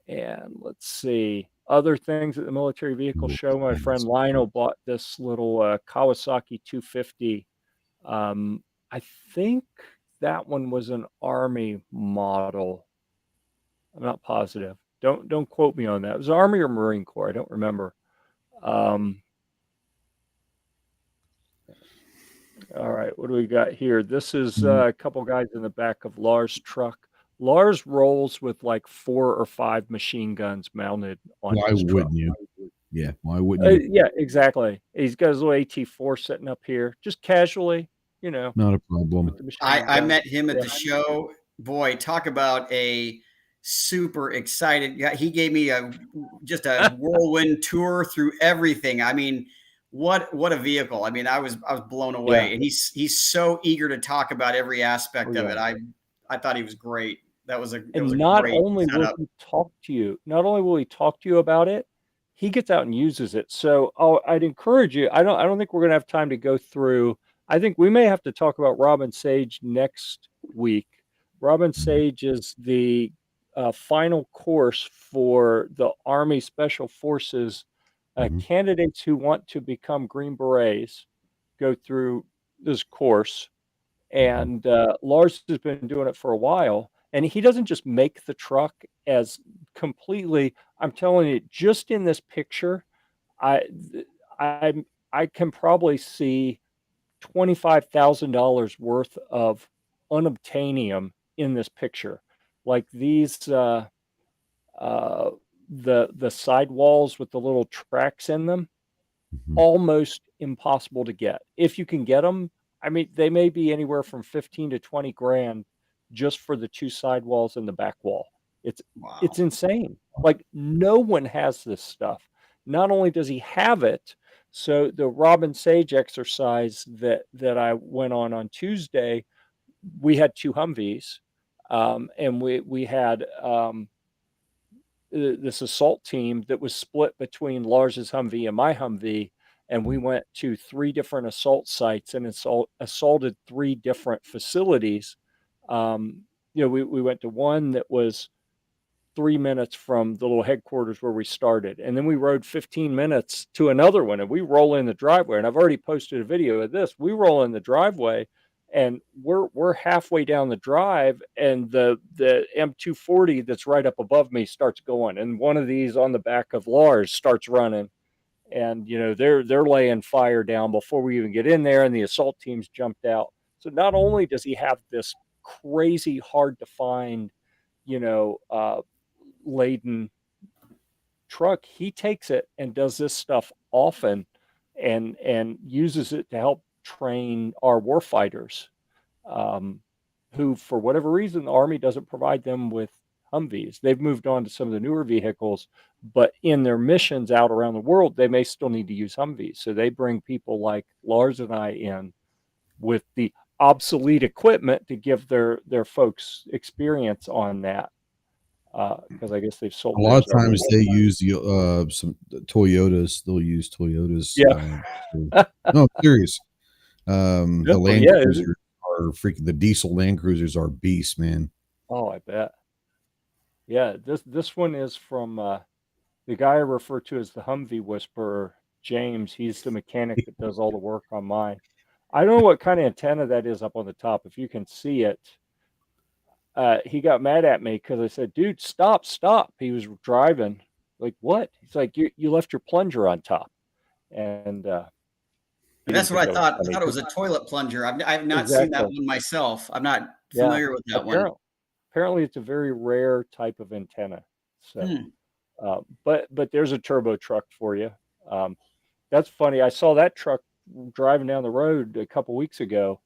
And let's see, other things at the military vehicle show. My friend Lionel bought this little Kawasaki 250. I think that one was an Army model. I'm not positive. Don't quote me on that. It was Army or Marine Corps. I don't remember. All right, what do we got here? This is a couple guys in the back of Lars' truck. Lars rolls with like 4 or 5 machine guns mounted on his truck. Why wouldn't you? Yeah, why wouldn't you? Yeah, exactly. He's got his little AT4 sitting up here, just casually, Not a problem. I met him at the show. Boy, talk about a super excited guy. He gave me just a whirlwind tour through everything. I mean, what a vehicle. I mean, I was blown away. And he's so eager to talk about every aspect of it. I thought he was great. That was a not great only setup. will he talk to you, not only will he talk to you about it, he gets out and uses it. So I'd encourage you. I don't think we're going to have time to go through. I think we may have to talk about Robin Sage next week. Robin Sage is the final course for the Army Special Forces candidates who want to become Green Berets. Go through this course. And Lars has been doing it for a while. And he doesn't just make the truck as completely, I'm telling you, just in this picture, I I can probably see $25,000 worth of unobtainium in this picture. Like these uh the sidewalls with the little tracks in them, Mhm. almost impossible to get. If you can get them, I mean, they may be anywhere from 15 to 20 grand just for the two sidewalls and the back wall. It's Wow. it's insane. Like no one has this stuff. Not only does he have it, so the Robin Sage exercise that I went on Tuesday, we had two Humvees, and we had this assault team that was split between Lars's Humvee and my Humvee, and we went to three different assault sites and assaulted three different facilities. We went to one that was 3 minutes from the little headquarters where we started, and then we rode 15 minutes to another one, and we roll in the driveway. And I've already posted a video of this. We roll in the driveway, and we're halfway down the drive, and the M240 that's right up above me starts going, and one of these on the back of Lars starts running, and they're laying fire down before we even get in there, and the assault teams jumped out. So not only does he have this crazy hard to find, laden truck, he takes it and does this stuff often, and uses it to help train our warfighters, um, who, for whatever reason, the Army doesn't provide them with Humvees. They've moved on to some of the newer vehicles, but in their missions out around the world, they may still need to use Humvees. So they bring people like Lars and I in with the obsolete equipment to give their folks experience on that, because I guess they've A sold lot of theirs times they everywhere. use some Toyotas. They'll use Toyotas. Yeah. No, I'm serious. The No, Land yeah. Cruisers are freaking. The diesel Land Cruisers are beasts, man. Oh, I bet. Yeah, this one is from the guy I refer to as the Humvee Whisperer, James. He's the mechanic that does all the work on mine. I don't know what kind of antenna that is up on the top. If you can see it, he got mad at me because I said, "Dude, stop, stop." He was driving. Like, what? He's like, "You left your plunger on top," and he That's didn't think what I that was thought. I funny. thought it was a toilet plunger. I've not seen that Exactly. one myself. I'm not Yeah. familiar with that one. Apparently, it's a very rare type of antenna. So. Hmm. But there's a turbo truck for you. Um, that's funny. I saw that truck driving down the road a couple weeks ago.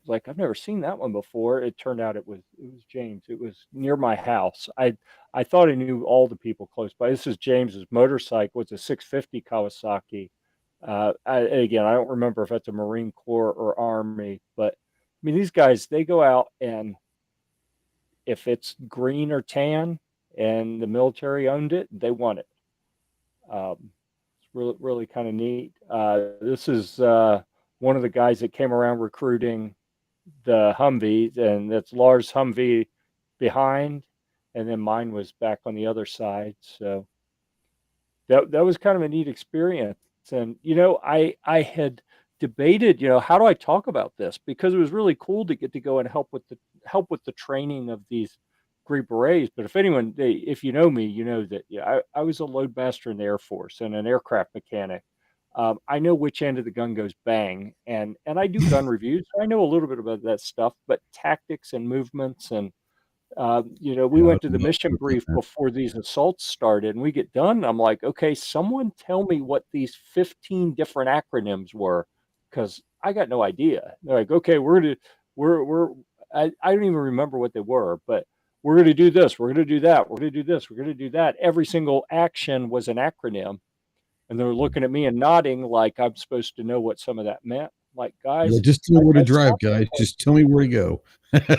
Like, I've never seen that one before. It turned out it was James. It was near my house. I thought I knew all the people close by. This is James's motorcycle. It's a 650 Kawasaki. Again, I don't remember if it's a Marine Corps or Army, but I mean, these guys, they go out, and if it's green or tan and the military owned it, they want it. It's really, really kind of neat. This is one of the guys that came around recruiting the Humvee, and that's Lars' Humvee behind, and then mine was back on the other side. So that was kind of a neat experience. And I had debated, how do I talk about this, because it was really cool to get to go and help with the training of these Green Berets. But if you know me, you know that I was a loadmaster in the Air Force and an aircraft mechanic. I know which end of the gun goes bang, and I do gun reviews. So I know a little bit about that stuff, but tactics and movements, and we Yeah, I went to don't the know mission about brief that. before these assaults started, and we get done. And I'm like, okay, someone tell me what these 15 different acronyms were, because I got no idea. They're like, okay, we're I don't even remember what they were, but we're going to do this, we're going to do that, we're going to do this, we're going to do that. Every single action was an acronym, and they're looking at me and nodding like I'm supposed to know what some of that meant. Like, You're guys, like, just tell me where to I saw drive, guys. something. Just tell me where to go.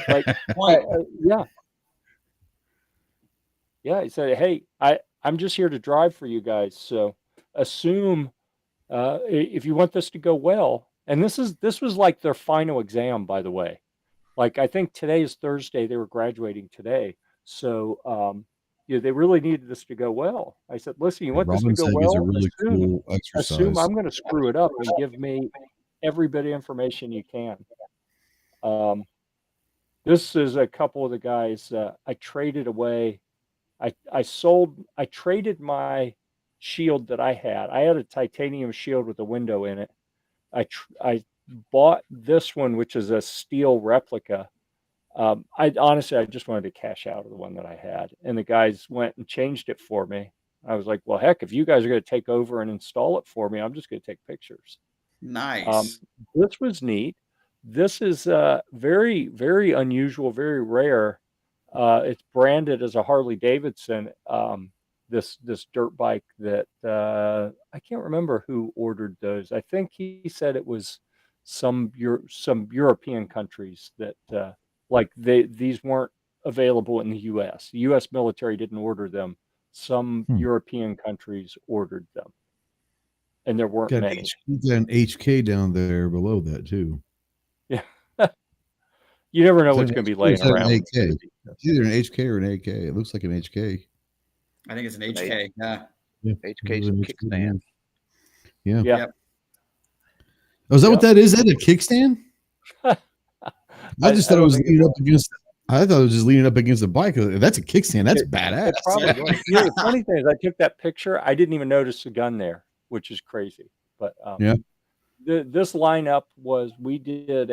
Like, Point. yeah. Yeah, he said, "Hey, I'm just here to drive for you guys. So assume, if you want this to go well." And this was like their final exam, by the way. Like, I think today is Thursday. They were graduating today, so they really needed this to go well. I said, "Listen, you want this to Robin go Seg is a well? really cool Assume exercise. I'm going to screw it up, and give me every bit of information you can." Um, This is a couple of the guys I traded away. I traded my shield that I had. I had a titanium shield with a window in it. I bought this one, which is a steel replica. I honestly, I just wanted to cash out of the one that I had, and the guys went and changed it for me. I was like, well, heck, if you guys are going to take over and install it for me, I'm just going to take pictures. Nice. This was neat. This is very, very unusual, very rare. It's branded as a Harley Davidson. This dirt bike that I can't remember who ordered those. I think he said it was some European countries that like these weren't available in the U.S. The U.S. military didn't order them. Some European countries ordered them, and there weren't many. Got an HK down there below that too. Yeah. You never know what's going to be laying around. It's either an HK or an AK. It looks like an HK. I think it's an HK. Yeah. HK's a kickstand. Yeah. Yep. Oh, is that what that is? Is that a kickstand? I just thought it was leaning up against. I thought it was just leaning up against the bike. That's a kickstand. That's badass. Probably was. You know, the funny thing is, I took that picture. I didn't even notice the gun there, which is crazy. But yeah. This lineup was, we did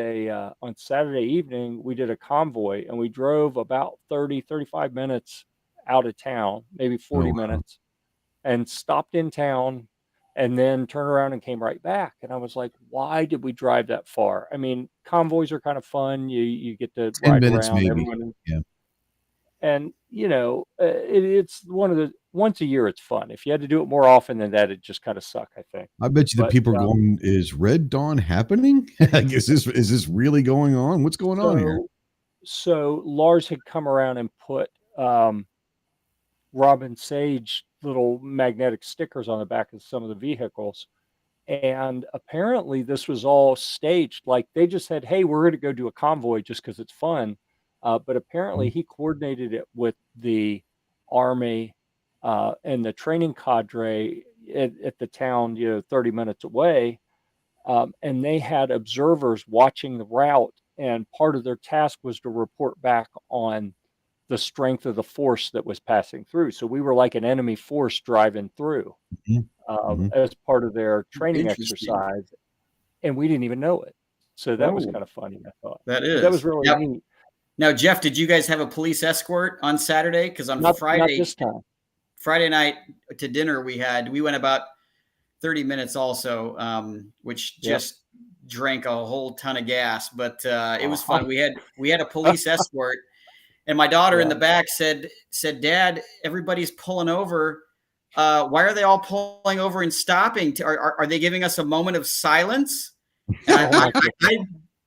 on Saturday evening, we did a convoy, and we drove about 35 minutes out of town, maybe 40 minutes, and stopped in town and then turned around and came right back. And I was like, why did we drive that far? I mean, convoys are kind of fun. You get to ride around. Maybe. Everyone. Yeah. And, you know, it's once a year, it's fun. If you had to do it more often than that, it just kind of suck, I think. I bet you the people are going, is Red Dawn happening? is this really going on? What's going on here? So Lars had come around and put Robin Sage little magnetic stickers on the back of some of the vehicles. And apparently this was all staged. Like they just said, hey, we're going to go do a convoy just because it's fun. But apparently he coordinated it with the Army and the training cadre at the town, 30 minutes away. And they had observers watching the route. And part of their task was to report back on the strength of the force that was passing through. So we were like an enemy force driving through as part of their training exercise. And we didn't even know it. So that was kind of funny, I thought. That is. That was really neat. Now, Jeff, did you guys have a police escort on Saturday? Because on Friday, not this time. Friday night to dinner, we went about 30 minutes also, which just drank a whole ton of gas, but it was fun. We had a police escort, and my daughter in the back said, Dad, everybody's pulling over. Why are they all pulling over and stopping? Are they giving us a moment of silence? And I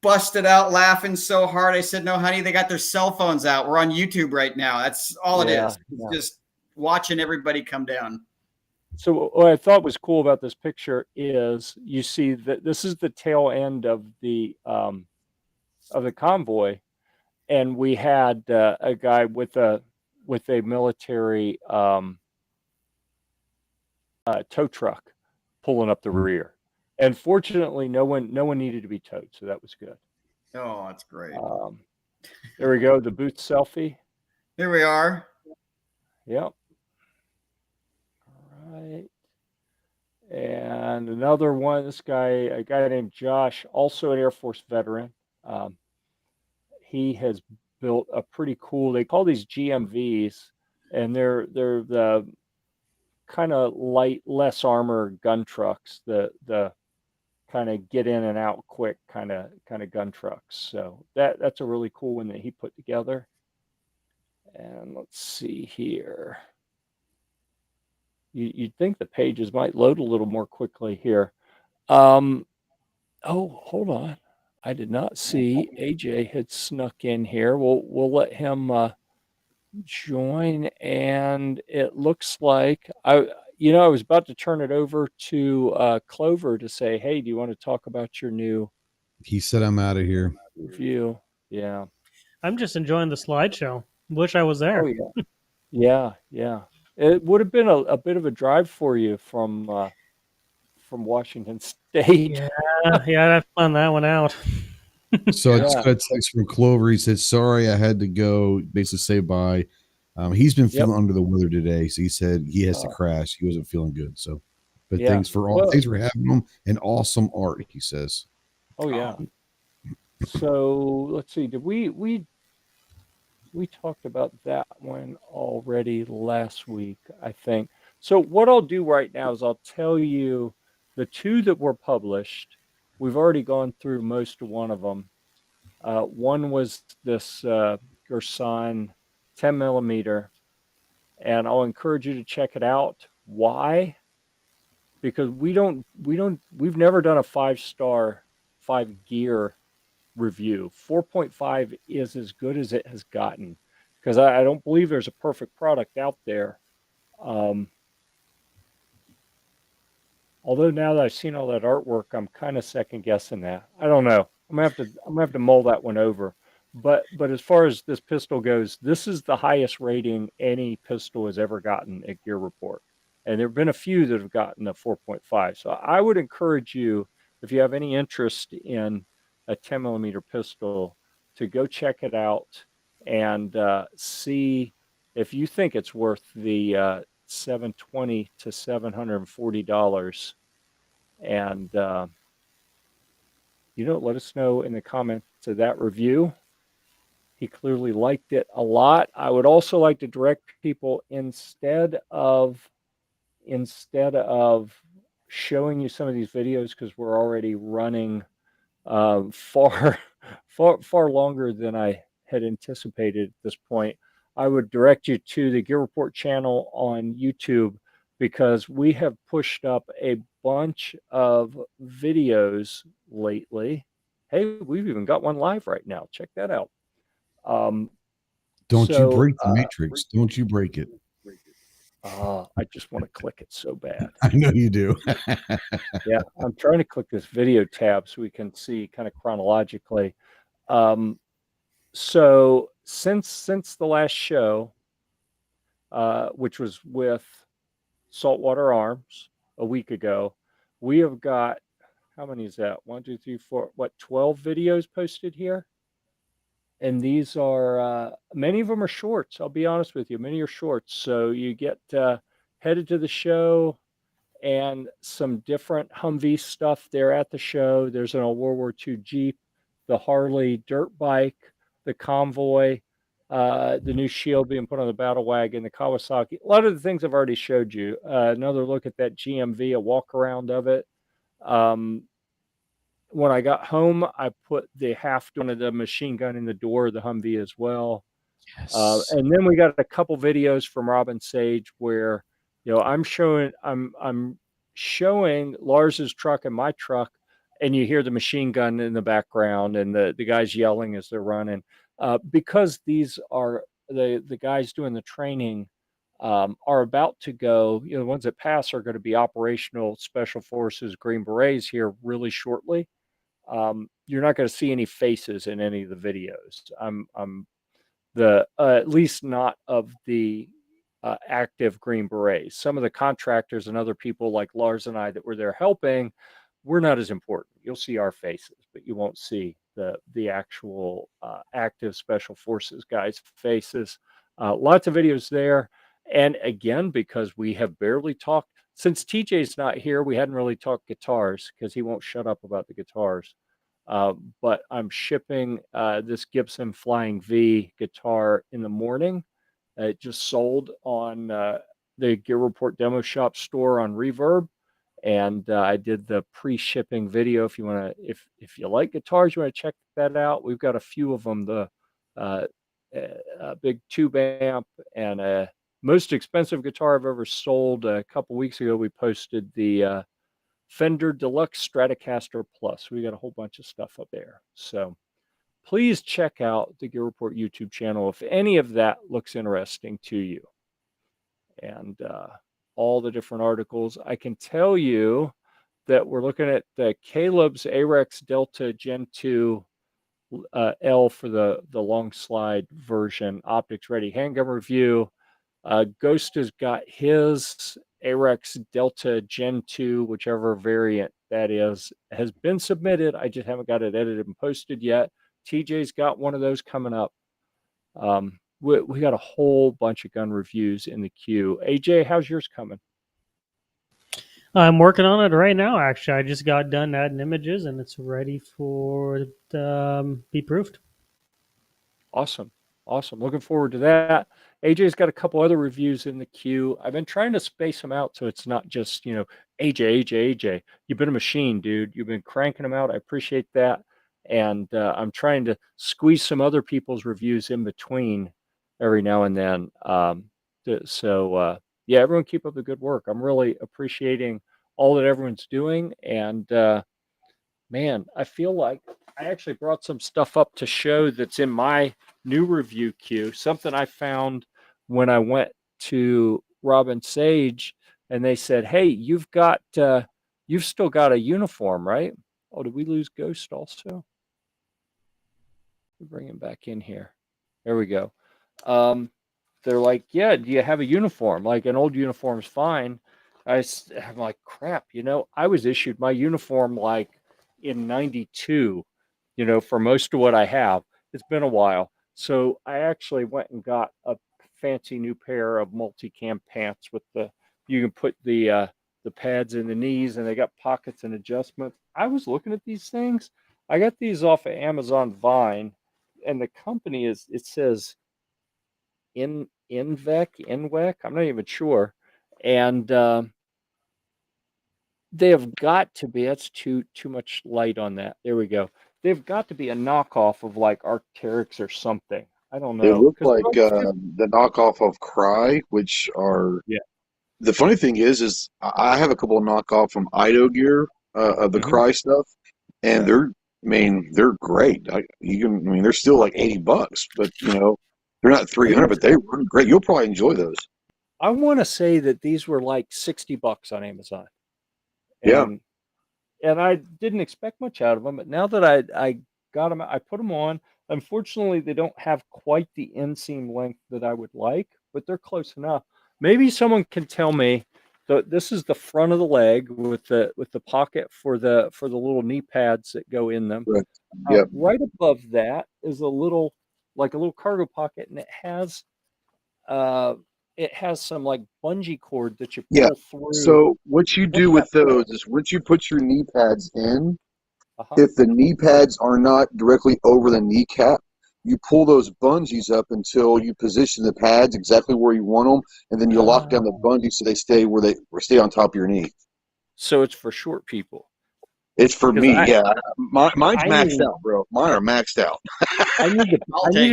busted out laughing so hard. I said, no, honey, they got their cell phones out. We're on YouTube right now. That's all it is. It's just watching everybody come down. So what I thought was cool about this picture is you see that this is the tail end of the convoy, and we had a guy with a military tow truck pulling up the rear. And fortunately, no one needed to be towed, so that was good. Oh, that's great. There we go, the booth selfie. Here we are. Yep. All right. And another one, a guy named Josh, also an Air Force veteran. He has built a pretty cool, they call these GMVs, and they're the kind of light, less armor gun trucks, the kind of get in and out quick kind of gun trucks. So that's a really cool one that he put together. And let's see here. You'd think the pages might load a little more quickly here. Oh, hold on. I did not see AJ had snuck in here. We'll let him join, and it looks like I was about to turn it over to Clover to say, hey, do you want to talk about your new? He said, I'm out of here. Review. Yeah. I'm just enjoying the slideshow. Wish I was there. Oh, yeah. Yeah. It would have been a bit of a drive for you from Washington State. Yeah, I found that one out. So I just Yeah. got a text from Clover. He said, "Sorry, I had to go. Basically, say bye." He's been Yep. feeling under the weather today, so he said he has to Oh, crash. He wasn't feeling good. So, but yeah. Well, thanks for having him and awesome art. He says. oh yeah. So let's see. Did we talked about that one already last week, I think. So what I'll do right now is I'll tell you the two that were published. We've already gone through most of one of them. One was this Gerson 10 millimeter, and I'll encourage you to check it out. Why? Because we've never done a 5-star 5 gear review. 4.5 is as good as it has gotten because I don't believe there's a perfect product out there. Um, Although now that I've seen all that artwork, I'm kind of second guessing that. I don't know. I'm gonna have to mull that one over. But as far as this pistol goes, this is the highest rating any pistol has ever gotten at Gear Report. And there have been a few that have gotten a 4.5. So I would encourage you, if you have any interest in a 10 millimeter pistol, to go check it out and see if you think it's worth the 720 to $740. And let us know in the comments of that review. He clearly liked it a lot. I would also like to direct people instead of showing you some of these videos, because we're already running far, far longer than I had anticipated at this point. I would direct you to the Gear Report channel on YouTube, because we have pushed up a bunch of videos lately. Hey, we've even got one live right now. Check that out. Um, Don't you so, break the matrix? Don't you break it? I just want to click it so bad. I know you do. Yeah, I'm trying to click this video tab so we can see kind of chronologically. Um, so since the last show, which was with Saltwater Arms a week ago, we have got, how many is that? 1, 2, 3, 4, 12 videos posted here? And these are, many of them are shorts. I'll be honest with you, many are shorts. So you get headed to the show, and some different Humvee stuff there at the show. There's an old World War II Jeep, the Harley dirt bike, the Convoy, the new shield being put on the Battlewagon, the Kawasaki. A lot of the things I've already showed you. Another look at that GMV, a walk around of it. Um, when I got home, I put the half one of the machine gun in the door of the Humvee as well. Yes. And then we got a couple videos from Robin Sage where, I'm showing Lars's truck and my truck, and you hear the machine gun in the background and the guys yelling as they're running, because these are the guys doing the training, are about to go. The ones that pass are going to be operational special forces Green Berets here really shortly. You're not going to see any faces in any of the videos. I'm the at least not of the active Green Berets. Some of the contractors and other people like Lars and I that were there helping, we're not as important. You'll see our faces, but you won't see the actual active special forces guys' faces. Lots of videos there. And again, because we have barely talked, since TJ's not here, we hadn't really talked guitars because he won't shut up about the guitars. But I'm shipping this Gibson Flying V guitar in the morning. It just sold on the Gear Report Demo Shop store on Reverb, and I did the pre-shipping video. If you want to, if you like guitars, you want to check that out. We've got a few of them. The a big tube amp and a most expensive guitar I've ever sold. A couple weeks ago, we posted the Fender Deluxe Stratocaster Plus. We got a whole bunch of stuff up there. So please check out the Gear Report YouTube channel if any of that looks interesting to you. And all the different articles. I can tell you that we're looking at the Caleb's Arex Delta Gen 2 L for the long slide version, optics ready handgun review. Ghost has got his, AREX Delta Gen 2, whichever variant that is, has been submitted. I just haven't got it edited and posted yet. TJ's got one of those coming up. We got a whole bunch of gun reviews in the queue. AJ, how's yours coming? I'm working on it right now, actually. I just got done adding images, and it's ready for be proofed. Awesome. Looking forward to that. AJ's got a couple other reviews in the queue. I've been trying to space them out so it's not just, AJ. You've been a machine, dude. You've been cranking them out. I appreciate that. And I'm trying to squeeze some other people's reviews in between every now and then. Yeah, everyone keep up the good work. I'm really appreciating all that everyone's doing. And man, I feel like I actually brought some stuff up to show that's in my new review queue, something I found when I went to Robin Sage and they said, hey, you've still got a uniform, right? Oh, did we lose Ghost also? We'll bring him back in here. There we go. They're like, yeah, do you have a uniform? Like an old uniform's fine. I'm like, crap, I was issued my uniform like in 92, for most of what I have. It's been a while. So I actually went and got a fancy new pair of multicam pants with you can put the pads in the knees and they got pockets and adjustments. I was looking at these things. I got these off of Amazon Vine, and the company it says Inwec, I'm not even sure. And they have got to be, that's too much light on that. There we go. They've got to be a knockoff of like Arc'teryx or something. I don't know. They look like the knockoff of Cry, which are. Yeah. The funny thing is I have a couple of knockoff from Ido Gear of the Cry stuff, and they're great. They're still like $80, but they're not 300, but they're great. You'll probably enjoy those. I want to say that these were like $60 on Amazon. And I didn't expect much out of them, but now that I got them, I put them on. Unfortunately, they don't have quite the inseam length that I would like, but they're close enough. Maybe someone can tell me. This is the front of the leg with the pocket for the little knee pads that go in them. Right. Yep. Right above that is a little cargo pocket, and it has some like bungee cord that you pull through. So what you do with those is once you put your knee pads in, if the knee pads are not directly over the kneecap, you pull those bungees up until you position the pads exactly where you want them, and then you lock down the bungees so they stay where they stay on top of your knee. So it's for short people. It's for me, mine's maxed out, bro. Mine are maxed out. I need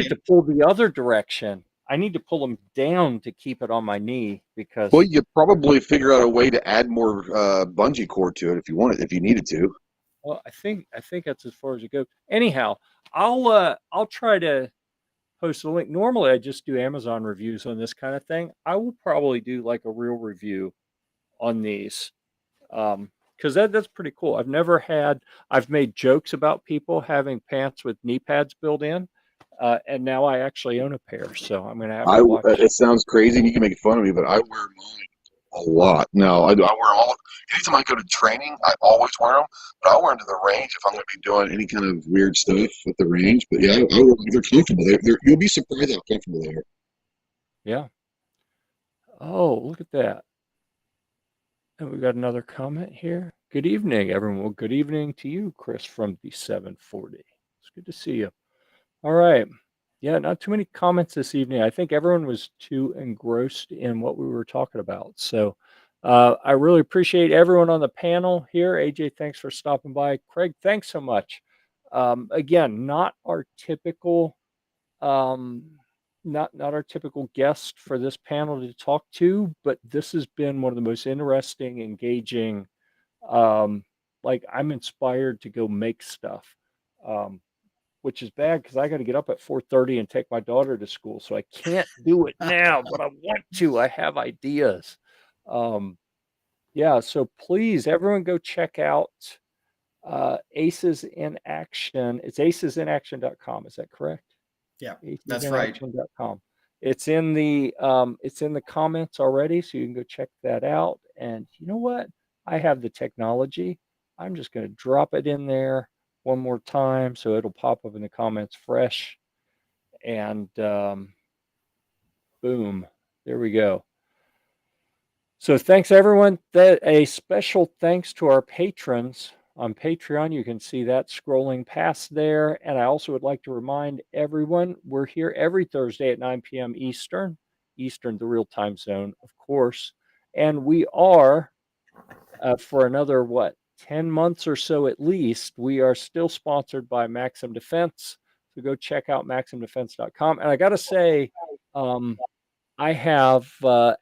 to pull the other direction. I need to pull them down to keep it on my knee because. Well, you probably figure out a way to add more bungee cord to it if you needed to. Well, I think that's as far as it goes. Anyhow, I'll try to post a link. Normally, I just do Amazon reviews on this kind of thing. I will probably do like a real review on these, because that's pretty cool. I've made jokes about people having pants with knee pads built in, and now I actually own a pair. So I'm gonna have to watch. It sounds crazy, and you can make fun of me, but I wear mine a lot. No, I wear all. Anytime I go to training, I always wear them. But I'll wear them to the range if I'm going to be doing any kind of weird stuff at the range. But yeah, I wear them. They're comfortable. You'll be surprised how comfortable they are. Yeah. Oh, look at that. And we got another comment here. Good evening, everyone. Well, good evening to you, Chris, from the 740. It's good to see you. All right. Yeah, not too many comments this evening. I think everyone was too engrossed in what we were talking about. So I really appreciate everyone on the panel here. AJ, thanks for stopping by. Craig, thanks so much. Again, not our typical not our typical guest for this panel to talk to, but this has been one of the most interesting, engaging. Like I'm inspired to go make stuff. Which is bad because I got to get up at 4:30 and take my daughter to school. So I can't do it now, but I want to. I have ideas. So please, everyone go check out Aces in Action. It's acesinaction.com. Is that correct? Yeah, that's right. Acesinaction.com. it's in the comments already, so you can go check that out. And you know what? I have the technology. I'm just going to drop it in there one more time so it'll pop up in the comments fresh. And boom, there we go. So thanks everyone. A special thanks to our patrons on Patreon. You can see that scrolling past there. And I also would like to remind everyone, we're here every Thursday at 9 p.m. Eastern, the real time zone, of course. And we are, for another, 10 months or so at least, we are still sponsored by Maxim Defense. So go check out MaximDefense.com. And I got to say, I have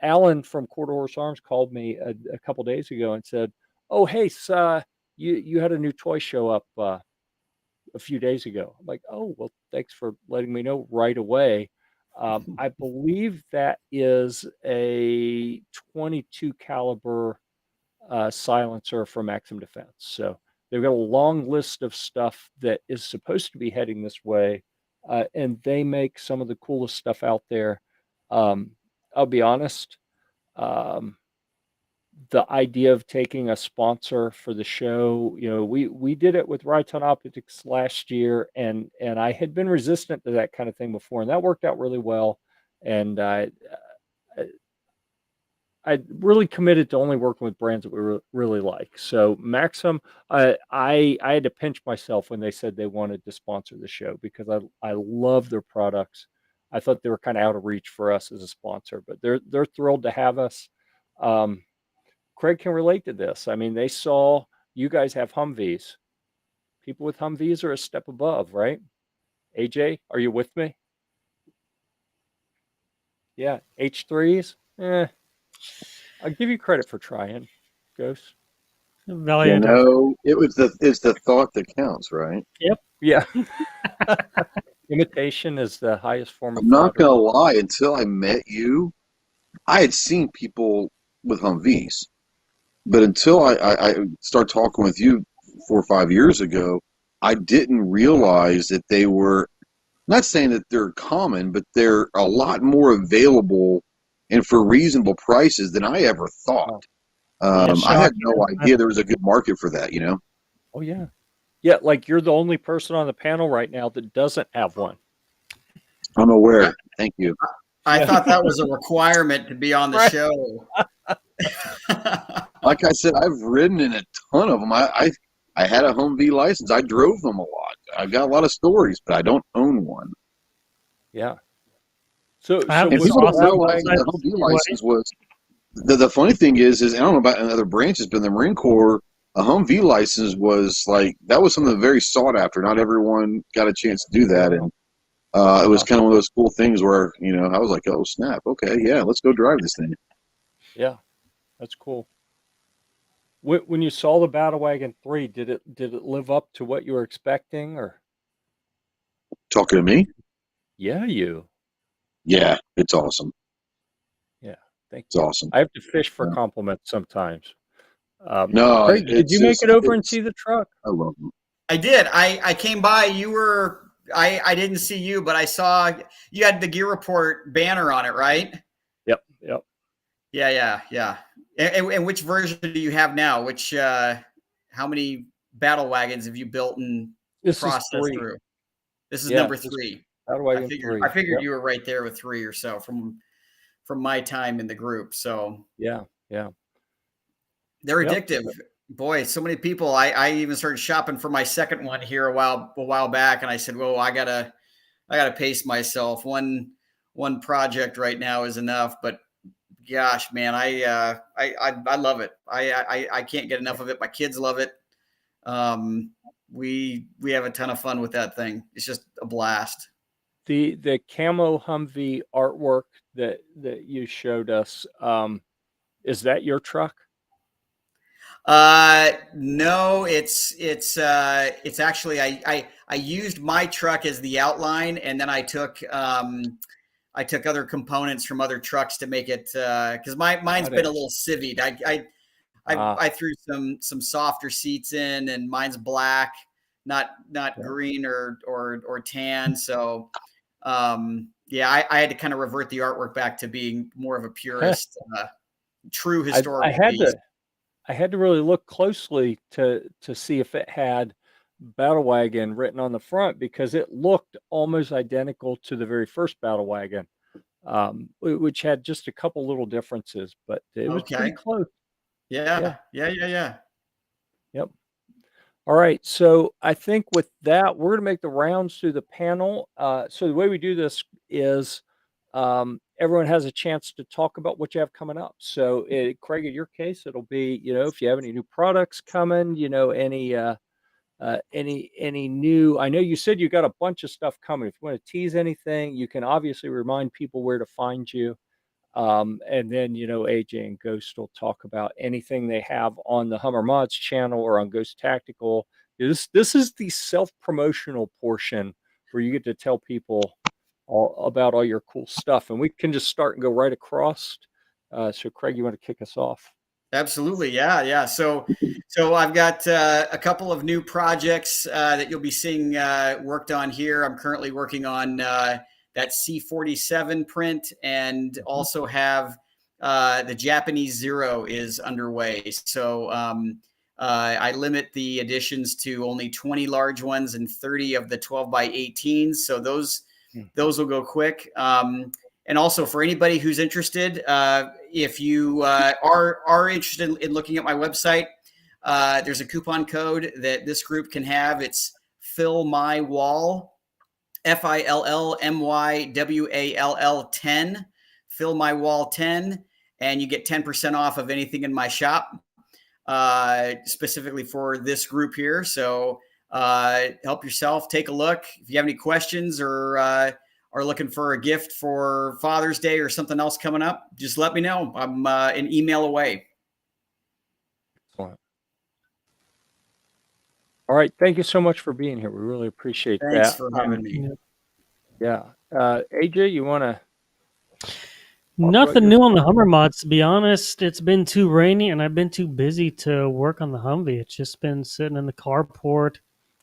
Alan from Quarter Horse Arms called me a couple days ago and said, "Oh, hey, you had a new toy show up a few days ago." I'm like, "Oh, well, thanks for letting me know right away." I believe that is a 22 caliber silencer from Maxim Defense. So they've got a long list of stuff that is supposed to be heading this way, and they make some of the coolest stuff out there. I'll be honest, the idea of taking a sponsor for the show, we did it with Riton Optics last year, and I had been resistant to that kind of thing before, and that worked out really well. And I really committed to only working with brands that we really like. So Maxim, I had to pinch myself when they said they wanted to sponsor the show, because I love their products. I thought they were kind of out of reach for us as a sponsor, but they're thrilled to have us. Craig can relate to this. I mean, they saw you guys have Humvees. People with Humvees are a step above, right? AJ, are you with me? Yeah, H3s. I'll give you credit for trying, Ghost. Valiant. It's the thought that counts, right? Yep. Yeah. Imitation is the highest form of I'm not flattery. gonna lie, until I met you, I had seen people with Humvees. But until I started talking with you 4 or 5 years ago, I didn't realize that they were, not saying that they're common, but they're a lot more available and for reasonable prices than I ever thought. I had no idea there was a good market for that, Oh, yeah. Yeah, like you're the only person on the panel right now that doesn't have one. I'm aware. Thank you. I thought that was a requirement to be on the show. Like I said, I've ridden in a ton of them. I had a Humvee license. I drove them a lot. I've got a lot of stories, but I don't own one. Yeah. So and people don't realize the Humvee license was the funny thing is I don't know about in other branches, but in the Marine Corps, a Humvee license was like, that was something very sought after. Not everyone got a chance to do that, and it was kind of one of those cool things where I was like, oh snap, okay, yeah, let's go drive this thing. Yeah, that's cool. When you saw the Battlewagon 3, did it live up to what you were expecting, or? Talking to me? Yeah, you. Yeah, it's awesome. Yeah, thank it's you. Awesome. I have to fish for compliments sometimes. No, Craig, did you make it over and see the truck? I love them. I did. I came by. You were. I didn't see you, but I saw you had the Gear Report banner on it, right? Yep. Yeah. And which version do you have now? Which how many battle wagons have you built and processed through? This is number 3. Battlewagon 3. I figured you were right there with 3 or so from my time in the group. So yeah. They're addictive. Boy, so many people. I even started shopping for my second one here a while back, and I said, "Whoa, I gotta pace myself. One project right now is enough." But gosh, man, I love it. I can't get enough of it. My kids love it. We have a ton of fun with that thing. It's just a blast. The camo Humvee artwork that you showed us, is that your truck? No, it's actually I used my truck as the outline, and then I took other components from other trucks to make it, because mine's been a little civied. I threw some softer seats in, and mine's black, not green or tan. So Yeah, I had to kind of revert the artwork back to being more of a purist, true I historical had piece. I had to really look closely to see if it had Battlewagon written on the front, because it looked almost identical to the very first Battlewagon, which had just a couple little differences, but it was pretty Okay. close. Yeah. Yeah. Yep. All right. So I think with that, we're going to make the rounds through the panel. So the way we do this is everyone has a chance to talk about what you have coming up. So, Craig, in your case, it'll be, if you have any new products coming, any new. I know you said you got a bunch of stuff coming. If you want to tease anything, you can obviously remind people where to find you. And then, AJ and Ghost will talk about anything they have on the Hummer Mods channel or on Ghost Tactical. This is the self-promotional portion where you get to tell people all about all your cool stuff, and we can just start and go right across. So Craig, you want to kick us off? Absolutely. Yeah. So I've got a couple of new projects that you'll be seeing worked on here. I'm currently working on that C47 print, and also have the Japanese Zero is underway. So I limit the editions to only 20 large ones and 30 of the 12 by 18s. So those will go quick. And also, for anybody who's interested, if you are interested in looking at my website, there's a coupon code that this group can have. It's Fill My Wall, FILLMYWALL 10, Fill My Wall 10, and you get 10% off of anything in my shop, specifically for this group here. So help yourself, take a look. If you have any questions or are looking for a gift for Father's Day or something else coming up, just let me know. I'm an email away. Excellent. All right. Thank you so much for being here. We really appreciate that. Thanks for having me. Yeah. AJ, you want to? Nothing new on the Hummer mods, to be honest. It's been too rainy, and I've been too busy to work on the Humvee. It's just been sitting in the carport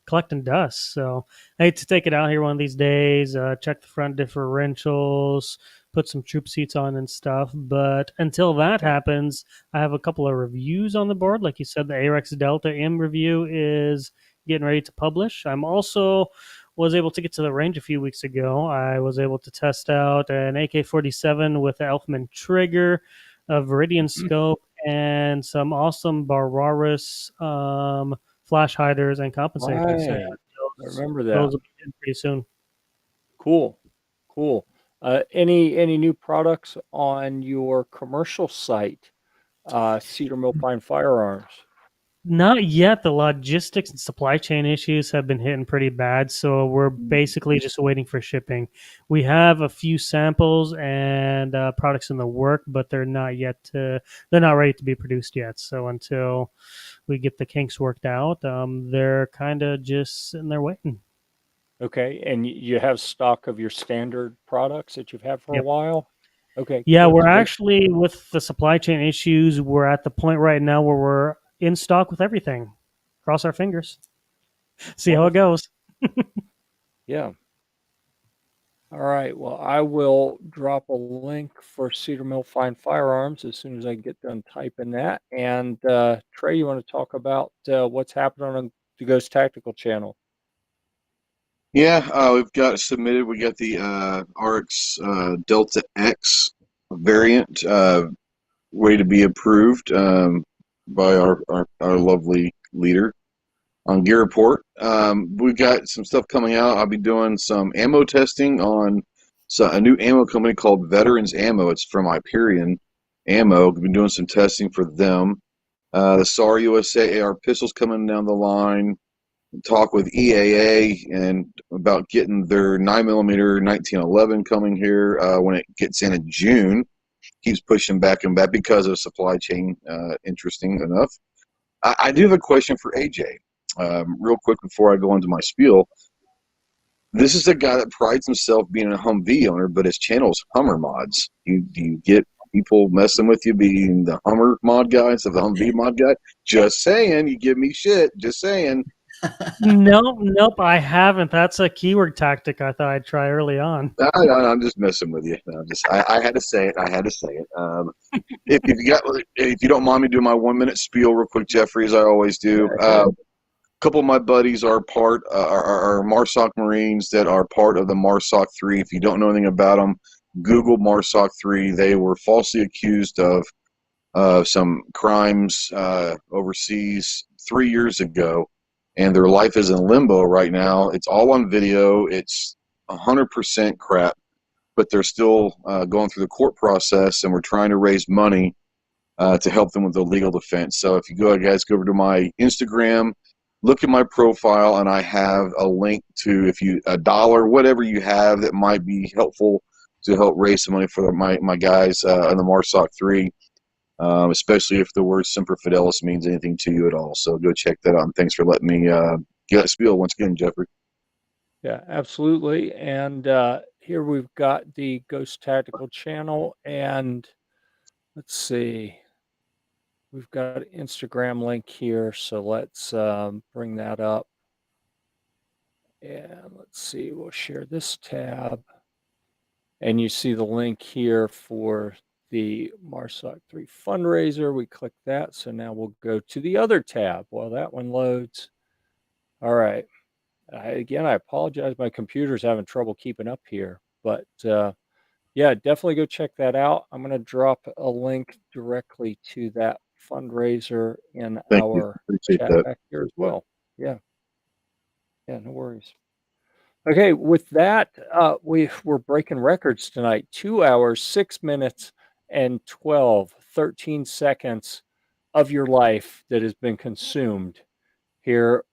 collecting dust. So I hate to take it out here one of these days, check the front differentials, put some troop seats on and stuff. But until that happens, I have a couple of reviews on the board. Like you said, the AREX Delta M review is getting ready to publish. I'm also was able to get to the range a few weeks ago. I was able to test out an AK-47 with the Elfman trigger, a Viridian scope, and some awesome Bararis flash hiders and compensators. Right. I remember that. Those will be in pretty soon. Cool. Any new products on your commercial site, Cedar Mill Fine Firearms? Not yet. The logistics and supply chain issues have been hitting pretty bad, so we're basically just waiting for shipping. We have a few samples and products in the work, but they're not ready to be produced yet. So until we get the kinks worked out, they're kind of just sitting there waiting. Okay, and you have stock of your standard products that you've had for a while? Okay. Yeah, good. we're actually, with the supply chain issues, we're at the point right now where we're in stock with everything. Cross our fingers. See how it goes. Yeah. All right. Well, I will drop a link for Cedar Mill Fine Firearms as soon as I get done typing that. And Trey, you want to talk about what's happening on the Ghost Tactical channel? Yeah, we've got it submitted. We got the RX Delta X variant ready to be approved by our lovely leader on Gear Report. We've got some stuff coming out. I'll be doing some ammo testing on a new ammo company called Veterans Ammo. It's from Hyperion Ammo. We've been doing some testing for them. The SAR USA AR pistols coming down the line. Talk with EAA and about getting their 9mm 1911 coming here when it gets in June. Keeps pushing back and back because of supply chain. Interesting enough. I do have a question for AJ. Real quick before I go into my spiel. This is a guy that prides himself being a Humvee owner, but his channel's Hummer mods. Do you get people messing with you being the Hummer mod guy instead of the Humvee mod guy? Just saying. You give me shit. Just saying. Nope, I haven't. That's a keyword tactic I thought I'd try early on. I'm just messing with you. No, I had to say it. I had to say it. If you don't mind me doing my 1 minute spiel real quick, Jeffrey, as I always do. A couple of my buddies are are MARSOC Marines that are part of the MARSOC 3. If you don't know anything about them, Google MARSOC 3. They were falsely accused of some crimes overseas 3 years ago, and their life is in limbo right now. It's all on video. It's 100% crap, but they're still going through the court process, and we're trying to raise money to help them with the legal defense. So if you guys go over to my Instagram, look at my profile, and I have a link to $1, whatever you have that might be helpful to help raise some money for my guys in the MARSOC 3. Especially if the word Semper Fidelis means anything to you at all. So go check that out. And thanks for letting me get that spiel once again, Jeffrey. Yeah, absolutely. And here we've got the Ghost Tactical channel, and let's see, we've got an Instagram link here. So let's bring that up. And let's see, we'll share this tab. And you see the link here for the MARSOC 3 fundraiser. We click that. So now we'll go to the other tab while that one loads. All right. Again, I apologize. My computer's having trouble keeping up here. But yeah, definitely go check that out. I'm going to drop a link directly to that fundraiser in our chat back here as well. Yeah. Yeah, no worries. Okay, with that, we're breaking records tonight. 2 hours, 6 minutes, and 13 seconds of your life that has been consumed here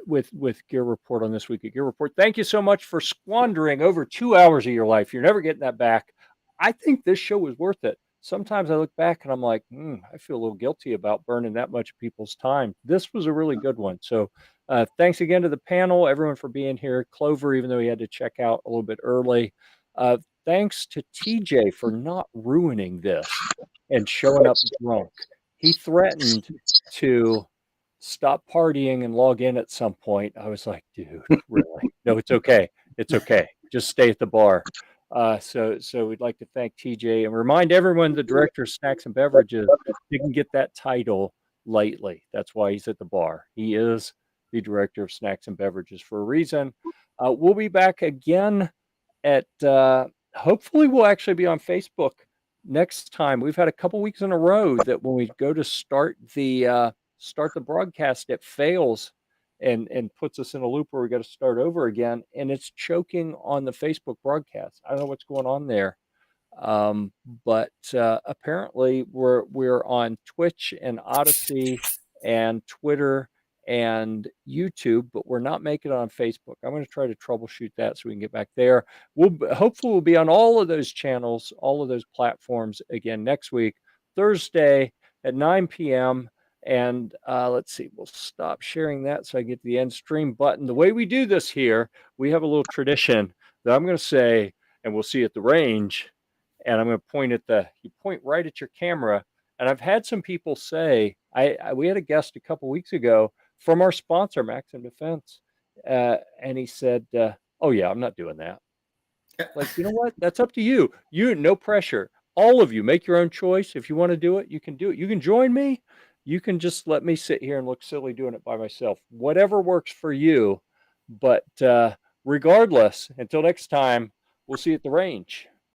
with Gear Report on This Week at Gear Report. Thank you so much for squandering over 2 hours of your life. You're never getting that back. I think this show was worth it. Sometimes I look back and I'm like, I feel a little guilty about burning that much of people's time. This was a really good one. So thanks again to the panel, everyone for being here. Clover, even though he had to check out a little bit early. Thanks to TJ for not ruining this and showing up drunk. He threatened to stop partying and log in at some point. I was like, dude, really? No, it's okay. It's okay. Just stay at the bar. So we'd like to thank TJ and remind everyone the director of Snacks and Beverages didn't get that title lightly. That's why he's at the bar. He is the director of Snacks and Beverages for a reason. We'll be back again at hopefully we'll actually be on Facebook next time. We've had a couple weeks in a row that when we go to start the broadcast, it fails and puts us in a loop where we got to start over again, and it's choking on the Facebook broadcast. I don't know what's going on there, but apparently we're on Twitch and Odyssey and Twitter and YouTube, but we're not making it on Facebook. I'm going to try to troubleshoot that so we can get back there. Hopefully we'll be on all of those channels, all of those platforms again next week, Thursday at 9 p.m. And let's see, we'll stop sharing that so I get the end stream button. The way we do this here, we have a little tradition that I'm going to say, and we'll see at the range, and I'm going to point you point right at your camera. And I've had some people say, we had a guest a couple weeks ago from our sponsor, Maxim Defense, and he said, oh yeah, I'm not doing that. Like, you know what? That's up to you. No pressure. All of you make your own choice. If you want to do it, you can do it. You can join me. You can just let me sit here and look silly doing it by myself. Whatever works for you. But regardless, until next time, we'll see you at the range.